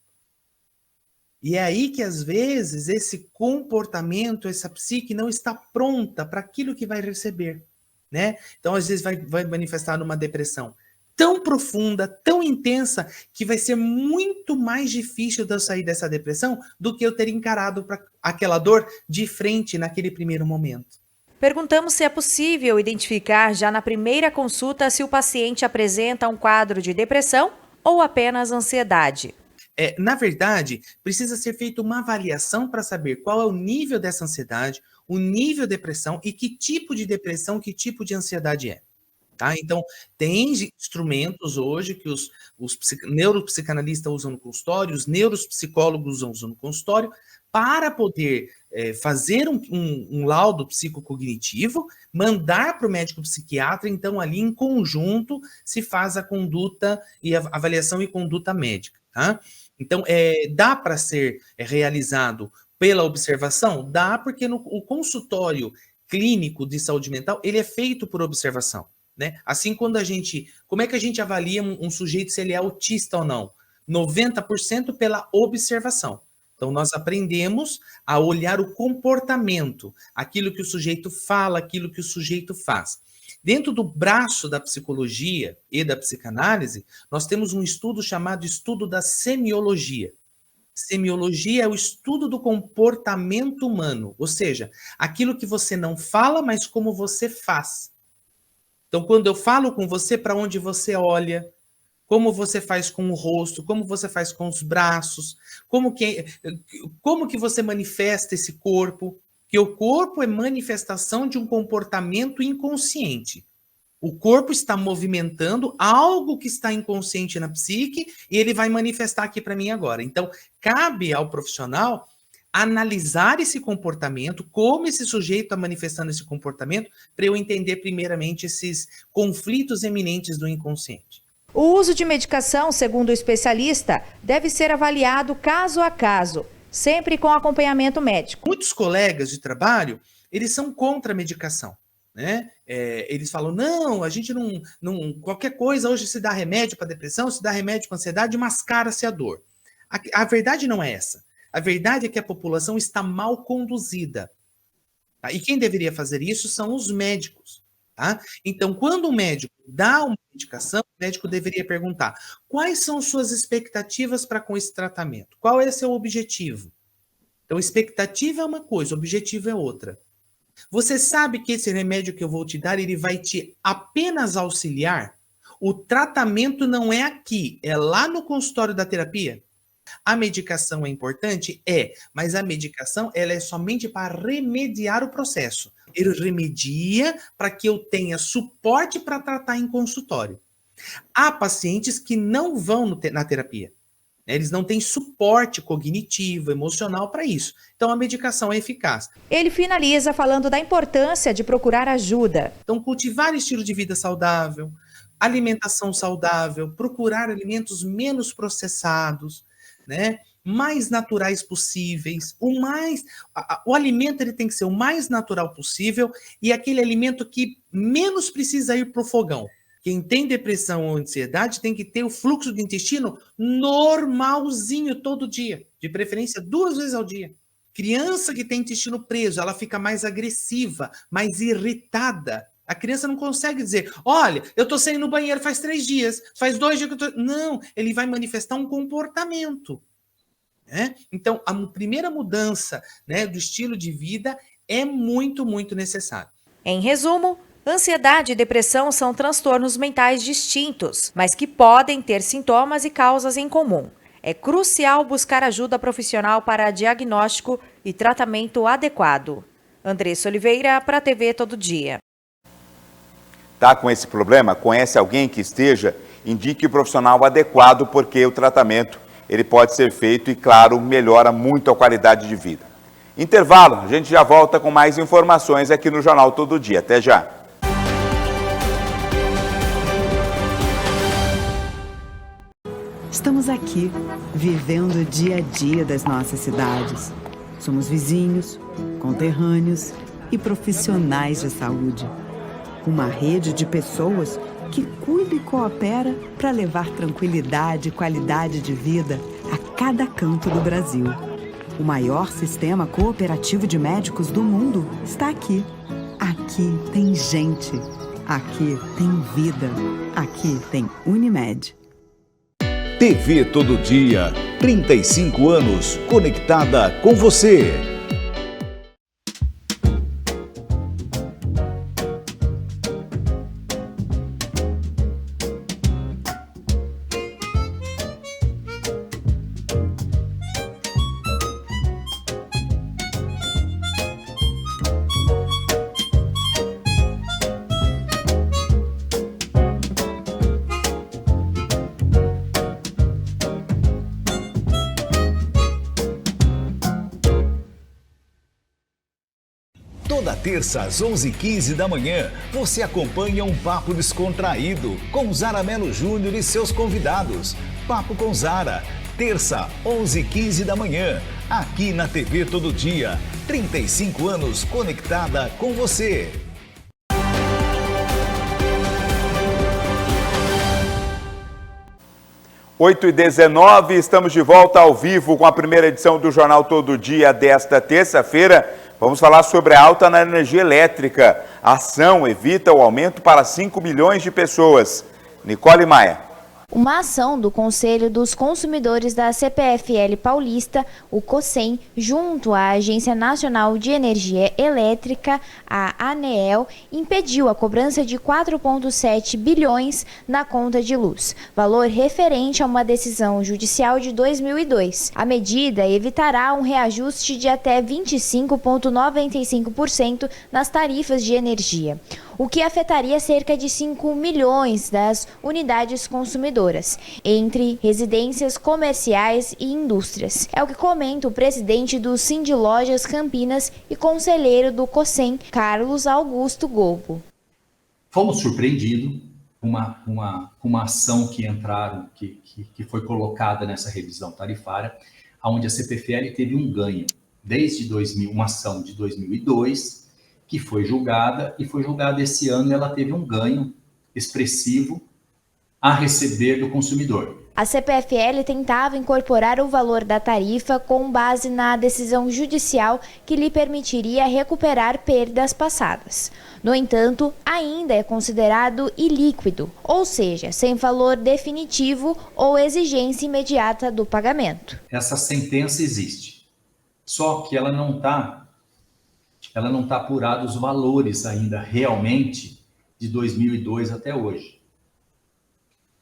E é aí que, às vezes, esse comportamento, essa psique não está pronta para aquilo que vai receber, né? Então, às vezes, vai manifestar numa depressão tão profunda, tão intensa, que vai ser muito mais difícil de eu sair dessa depressão do que eu ter encarado aquela dor de frente naquele primeiro momento. Perguntamos se é possível identificar já na primeira consulta se o paciente apresenta um quadro de depressão ou apenas ansiedade. Na verdade, precisa ser feita uma avaliação para saber qual é o nível dessa ansiedade, o nível de depressão e que tipo de depressão, que tipo de ansiedade é. Tá? Então, tem instrumentos hoje que os neuropsicanalistas usam no consultório, os neuropsicólogos usam no consultório, para poder fazer um laudo psicocognitivo, mandar para o médico psiquiatra, então ali em conjunto se faz a conduta e a avaliação e conduta médica. Tá? Então, dá para ser realizado pela observação? Dá, porque o consultório clínico de saúde mental, ele é feito por observação. Né? Assim, como é que a gente avalia um sujeito se ele é autista ou não? 90% pela observação. Então, nós aprendemos a olhar o comportamento, aquilo que o sujeito fala, aquilo que o sujeito faz. Dentro do braço da psicologia e da psicanálise, nós temos um estudo chamado estudo da semiologia. Semiologia é o estudo do comportamento humano, ou seja, aquilo que você não fala, mas como você faz. Então, quando eu falo com você, para onde você olha, como você faz com o rosto, como você faz com os braços, como que você manifesta esse corpo, que o corpo é manifestação de um comportamento inconsciente. O corpo está movimentando algo que está inconsciente na psique e ele vai manifestar aqui para mim agora. Então, cabe ao profissional analisar esse comportamento, como esse sujeito está manifestando esse comportamento, para eu entender primeiramente esses conflitos eminentes do inconsciente. O uso de medicação, segundo o especialista, deve ser avaliado caso a caso, sempre com acompanhamento médico. Muitos colegas de trabalho, eles são contra a medicação, né? Eles falam, não, a gente não qualquer coisa hoje se dá remédio para depressão, se dá remédio para ansiedade, mascara-se a dor. A verdade não é essa. A verdade é que a população está mal conduzida. Tá? E quem deveria fazer isso são os médicos. Tá? Então, quando o médico dá uma medicação, o médico deveria perguntar: quais são suas expectativas para com esse tratamento? Qual é seu objetivo? Então, expectativa é uma coisa, objetivo é outra. Você sabe que esse remédio que eu vou te dar, ele vai te apenas auxiliar? O tratamento não é aqui, é lá no consultório da terapia? A medicação é importante? Mas a medicação ela é somente para remediar o processo. Ele remedia para que eu tenha suporte para tratar em consultório. Há pacientes que não vão na terapia. Eles não têm suporte cognitivo, emocional para isso. Então a medicação é eficaz. Ele finaliza falando da importância de procurar ajuda. Então cultivar estilo de vida saudável, alimentação saudável, procurar alimentos menos processados, né? Mais naturais possíveis. O alimento ele tem que ser o mais natural possível e aquele alimento que menos precisa ir para o fogão. Quem tem depressão ou ansiedade tem que ter o fluxo do intestino normalzinho todo dia, de preferência 2 vezes ao dia. Criança que tem intestino preso, ela fica mais agressiva, mais irritada. A criança não consegue dizer, olha, eu estou saindo no banheiro faz 3 dias, faz 2 dias que eu estou... Não, ele vai manifestar um comportamento. Né? Então, a primeira mudança, né, do estilo de vida é muito, muito necessária. Em resumo, ansiedade e depressão são transtornos mentais distintos, mas que podem ter sintomas e causas em comum. É crucial buscar ajuda profissional para diagnóstico e tratamento adequado. Andressa Oliveira, para a TV Todo Dia. Está com esse problema? Conhece alguém que esteja? Indique o profissional adequado, porque o tratamento ele pode ser feito e, claro, melhora muito a qualidade de vida. Intervalo, a gente já volta com mais informações aqui no Jornal Todo Dia. Até já. Estamos aqui, vivendo o dia a dia das nossas cidades. Somos vizinhos, conterrâneos e profissionais de saúde. Uma rede de pessoas que cuida e coopera para levar tranquilidade e qualidade de vida a cada canto do Brasil. O maior sistema cooperativo de médicos do mundo está aqui. Aqui tem gente. Aqui tem vida. Aqui tem Unimed. TV Todo Dia, 35 anos conectada com você. Toda terça às 11h15 da manhã, você acompanha um papo descontraído com Zara Mello Júnior e seus convidados. Papo com Zara, terça, 11h15 da manhã, aqui na TV Todo Dia. 35 anos conectada com você. Oito e 19, estamos de volta ao vivo com a primeira edição do Jornal Todo Dia desta terça-feira. Vamos falar sobre a alta na energia elétrica. A ação evita o aumento para 5 milhões de pessoas. Nicole Maia. Uma ação do Conselho dos Consumidores da CPFL Paulista, o COSEM, junto à Agência Nacional de Energia Elétrica, a ANEEL, impediu a cobrança de 4,7 bilhões na conta de luz, valor referente a uma decisão judicial de 2002. A medida evitará um reajuste de até 25,95% nas tarifas de energia, o que afetaria cerca de 5 milhões das unidades consumidoras, entre residências, comerciais e indústrias. É o que comenta o presidente do Cindy Lojas Campinas e conselheiro do COSEM, Carlos Augusto Golbo. Fomos surpreendidos com uma ação que foi colocada nessa revisão tarifária, onde a CPFL teve um ganho desde uma ação de 2002, que foi julgada esse ano, e ela teve um ganho expressivo a receber do consumidor. A CPFL tentava incorporar o valor da tarifa com base na decisão judicial que lhe permitiria recuperar perdas passadas. No entanto, ainda é considerado ilíquido, ou seja, sem valor definitivo ou exigência imediata do pagamento. Essa sentença existe, só que ela não está apurada os valores ainda realmente de 2002 até hoje.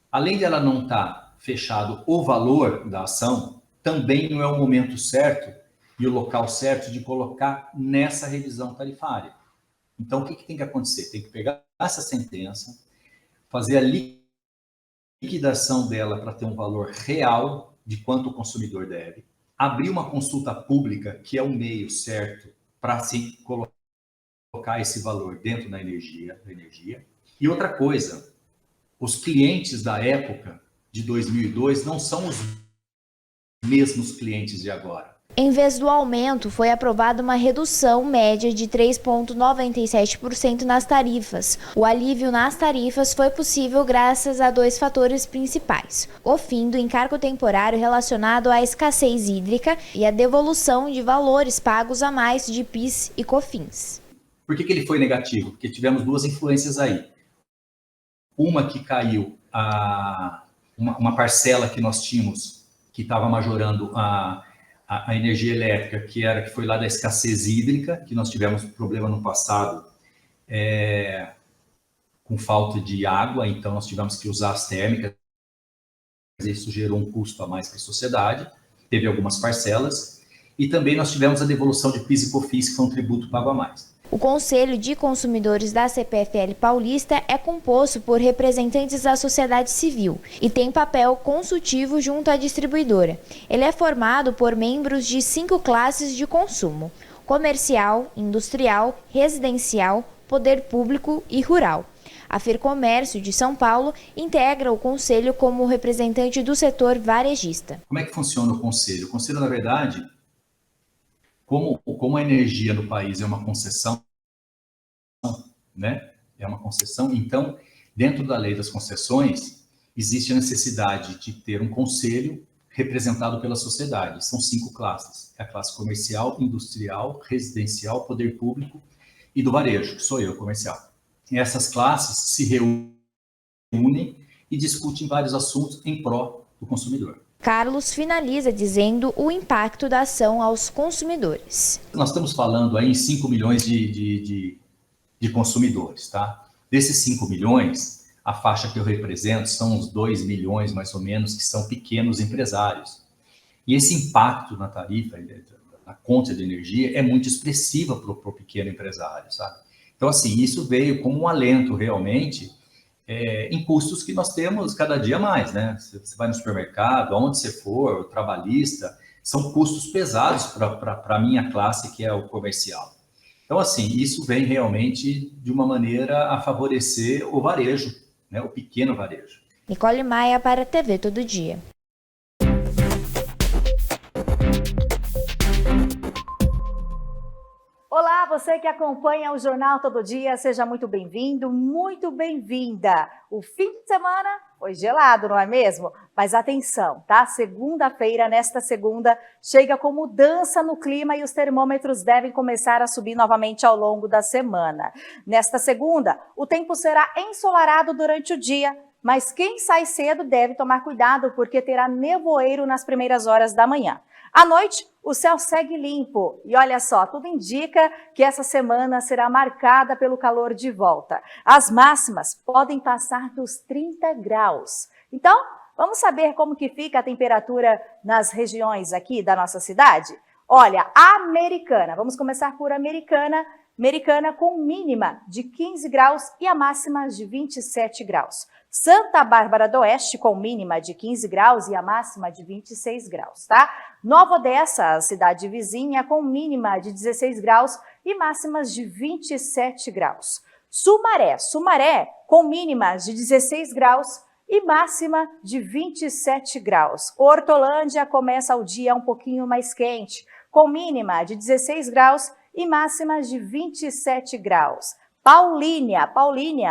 Além de ela não estar fechado o valor da ação, também não é o momento certo e o local certo de colocar nessa revisão tarifária. Então, o que tem que acontecer? Tem que pegar essa sentença, fazer a liquidação dela para ter um valor real de quanto o consumidor deve, abrir uma consulta pública, que é o meio certo para se colocar esse valor dentro da energia. E outra coisa, os clientes da época de 2002 não são os mesmos clientes de agora. Em vez do aumento, foi aprovada uma redução média de 3,97% nas tarifas. O alívio nas tarifas foi possível graças a dois fatores principais: o fim do encargo temporário relacionado à escassez hídrica e a devolução de valores pagos a mais de PIS e COFINS. Por que ele foi negativo? Porque tivemos duas influências aí. Uma que caiu, uma parcela que nós tínhamos, que estava majorando a energia elétrica, que foi lá da escassez hídrica, que nós tivemos problema no passado com falta de água, então nós tivemos que usar as térmicas, isso gerou um custo a mais para a sociedade, teve algumas parcelas, e também nós tivemos a devolução de PIS e COFINS, que foi um tributo pago a mais. O Conselho de Consumidores da CPFL Paulista é composto por representantes da sociedade civil e tem papel consultivo junto à distribuidora. Ele é formado por membros de 5 classes de consumo: comercial, industrial, residencial, poder público e rural. A Fercomércio de São Paulo integra o Conselho como representante do setor varejista. Como é que funciona o Conselho? O Conselho, na verdade, como a energia no país é uma concessão, né? É uma concessão, então, dentro da lei das concessões, existe a necessidade de ter um conselho representado pela sociedade. São 5 classes: a classe comercial, industrial, residencial, poder público e do varejo, que sou eu, comercial. E essas classes se reúnem e discutem vários assuntos em pró do consumidor. Carlos finaliza dizendo o impacto da ação aos consumidores. Nós estamos falando aí em 5 milhões de consumidores, tá? Desses 5 milhões, a faixa que eu represento são uns 2 milhões, mais ou menos, que são pequenos empresários. E esse impacto na tarifa, na conta de energia, é muito expressiva para o pequeno empresário, sabe? Então, assim, isso veio como um alento, realmente, em custos que nós temos cada dia mais, né? Você vai no supermercado, aonde você for, o trabalhista, são custos pesados para a minha classe, que é o comercial. Então, assim, isso vem realmente de uma maneira a favorecer o varejo, né? O pequeno varejo. Nicole Maia para a TV Todo Dia. Olá, você que acompanha o Jornal Todo Dia, seja muito bem-vindo, muito bem-vinda. O fim de semana foi gelado, não é mesmo? Mas atenção, tá? Segunda-feira, nesta segunda, chega com mudança no clima e os termômetros devem começar a subir novamente ao longo da semana. Nesta segunda, o tempo será ensolarado durante o dia, mas quem sai cedo deve tomar cuidado porque terá nevoeiro nas primeiras horas da manhã. À noite, o céu segue limpo e olha só, tudo indica que essa semana será marcada pelo calor de volta. As máximas podem passar dos 30 graus. Então, vamos saber como que fica a temperatura nas regiões aqui da nossa cidade? Olha, Americana, vamos começar por Americana. Americana com mínima de 15 graus e a máxima de 27 graus. Santa Bárbara do Oeste com mínima de 15 graus e a máxima de 26 graus, tá? Nova Odessa, a cidade vizinha, com mínima de 16 graus e máximas de 27 graus. Sumaré com mínimas de 16 graus e máxima de 27 graus. Hortolândia começa o dia um pouquinho mais quente, com mínima de 16 graus e máximas de 27 graus. Paulínia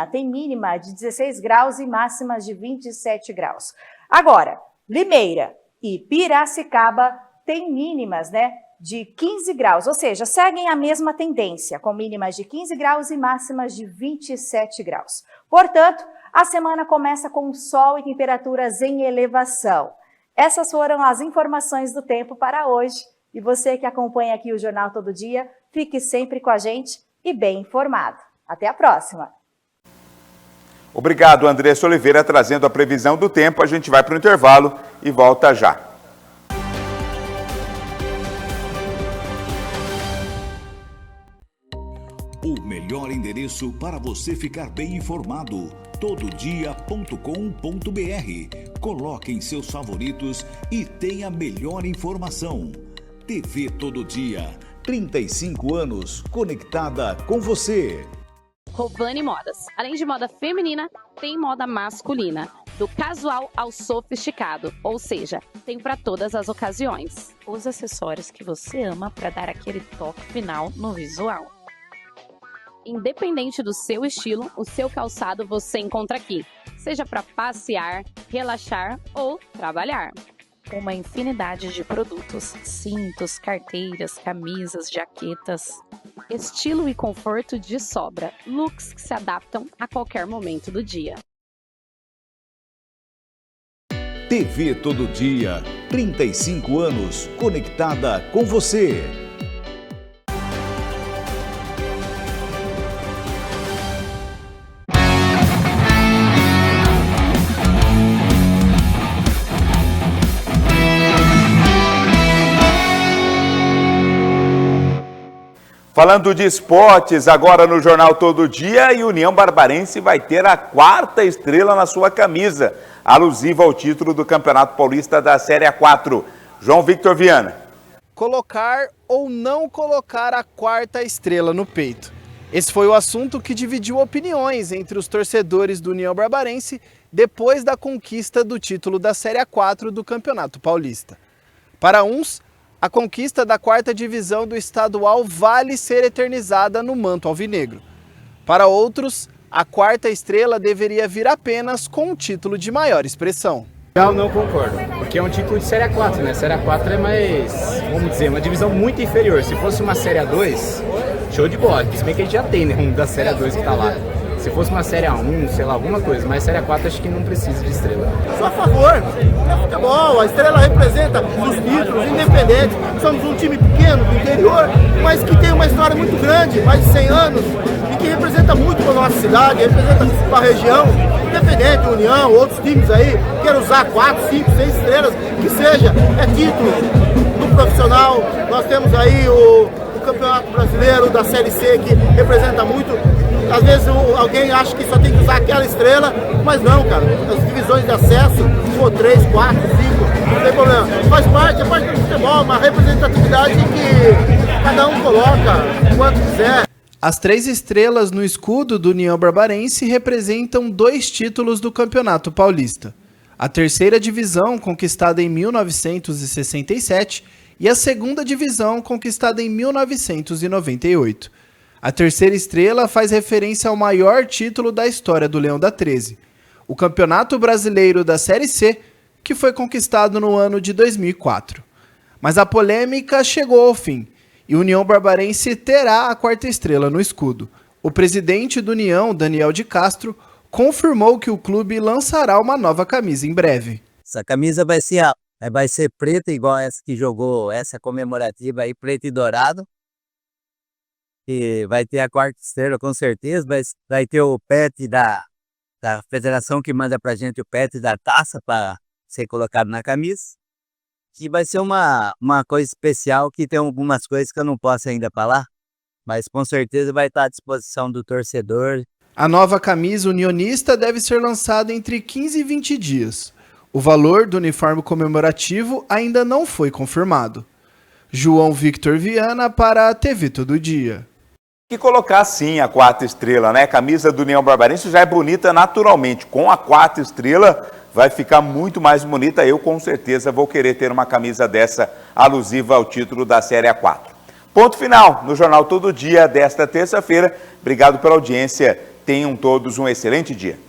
tem mínima de 16 graus e máximas de 27 graus. Agora, Limeira e Piracicaba têm mínimas, né, de 15 graus, ou seja, seguem a mesma tendência, com mínimas de 15 graus e máximas de 27 graus. Portanto, a semana começa com sol e temperaturas em elevação. Essas foram as informações do tempo para hoje. E você que acompanha aqui o Jornal Todo Dia, fique sempre com a gente e bem informado. Até a próxima! Obrigado, Andressa Oliveira, trazendo a previsão do tempo. A gente vai para o intervalo e volta já. O melhor endereço para você ficar bem informado, tododia.com.br. Coloque em seus favoritos e tenha a melhor informação. TV Todo Dia, 35 anos conectada com você. Rovani Modas. Além de moda feminina, tem moda masculina. Do casual ao sofisticado, ou seja, tem para todas as ocasiões. Os acessórios que você ama para dar aquele toque final no visual. Independente do seu estilo, o seu calçado você encontra aqui. Seja para passear, relaxar ou trabalhar. Uma infinidade de produtos, cintos, carteiras, camisas, jaquetas. Estilo e conforto de sobra, looks que se adaptam a qualquer momento do dia. TV Todo Dia, 35 anos conectada com você. Falando de esportes, agora no Jornal Todo Dia, e União Barbarense vai ter a 4ª estrela na sua camisa, alusiva ao título do Campeonato Paulista da Série A4. João Victor Viana. Colocar ou não colocar a 4ª estrela no peito? Esse foi o assunto que dividiu opiniões entre os torcedores do União Barbarense depois da conquista do título da Série A4 do Campeonato Paulista. Para uns, a conquista da 4ª divisão do estadual vale ser eternizada no manto alvinegro. Para outros, a 4ª estrela deveria vir apenas com um título de maior expressão. Eu não concordo, porque é um título de Série A4, né? Série A4 é mais, vamos dizer, uma divisão muito inferior. Se fosse uma Série A2, show de bola. Se bem que a gente já tem, né, um da Série A2 que tá lá. Se fosse uma Série A1, sei lá, alguma coisa, mas Série A4 acho que não precisa de estrela. Sou a favor, é futebol, a estrela representa os títulos, independente. Somos um time pequeno do interior, mas que tem uma história muito grande, mais de 100 anos, e que representa muito para a nossa cidade, representa para a região, independente, União, outros times aí, querem usar 4, 5, 6 estrelas, que seja, é título do profissional. Nós temos aí o Campeonato Brasileiro da Série C, que representa muito. Às vezes alguém acha que só tem que usar aquela estrela, mas não, cara. As divisões de acesso, se for 3, 4, 5, não tem problema. Faz parte, é parte do futebol, uma representatividade que cada um coloca quanto quiser. As 3 estrelas no escudo do União Barbarense representam 2 títulos do Campeonato Paulista. A 3ª divisão, conquistada em 1967, e a 2ª divisão, conquistada em 1998. A 3ª estrela faz referência ao maior título da história do Leão da 13, o Campeonato Brasileiro da Série C, que foi conquistado no ano de 2004. Mas a polêmica chegou ao fim, e União Barbarense terá a 4ª estrela no escudo. O presidente do União, Daniel de Castro, confirmou que o clube lançará uma nova camisa em breve. Essa camisa vai ser preta, igual essa que jogou, essa comemorativa aí, preto e dourado. E vai ter a 4ª estrela com certeza, vai ter o pet da federação que manda pra gente o pet da taça para ser colocado na camisa. E vai ser uma coisa especial, que tem algumas coisas que eu não posso ainda falar, mas com certeza vai estar à disposição do torcedor. A nova camisa unionista deve ser lançada entre 15 e 20 dias. O valor do uniforme comemorativo ainda não foi confirmado. João Victor Viana para a TV Todo Dia. E colocar sim a 4ª estrela, né? A camisa do União Barbarense já é bonita naturalmente. Com a 4ª estrela vai ficar muito mais bonita. Eu com certeza vou querer ter uma camisa dessa alusiva ao título da Série A4. Ponto final no Jornal Todo Dia desta terça-feira. Obrigado pela audiência. Tenham todos um excelente dia.